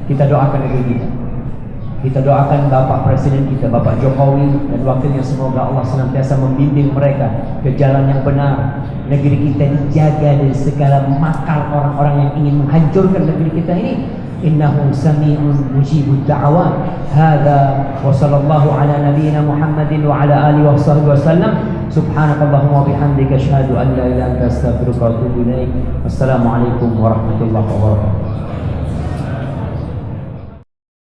kita doakan negeri kita. Kita doakan Bapak Presiden kita, Bapak Jokowi dan wakilnya, semoga Allah senantiasa membimbing mereka ke jalan yang benar. Negeri kita dijaga dari segala makar orang-orang yang ingin menghancurkan negeri kita ini. Innahu sami'un mujibud da'awat. Hadza wa sallallahu ala nabiyyina Muhammadin wa ala alihi wa sahbihi wasallam. Subhanakallahumma wa bihamdika asyhadu an la ilaha illa anta astaghfiruka wa atubu ilaik. Wassalamualaikum warahmatullahi wabarakatuh.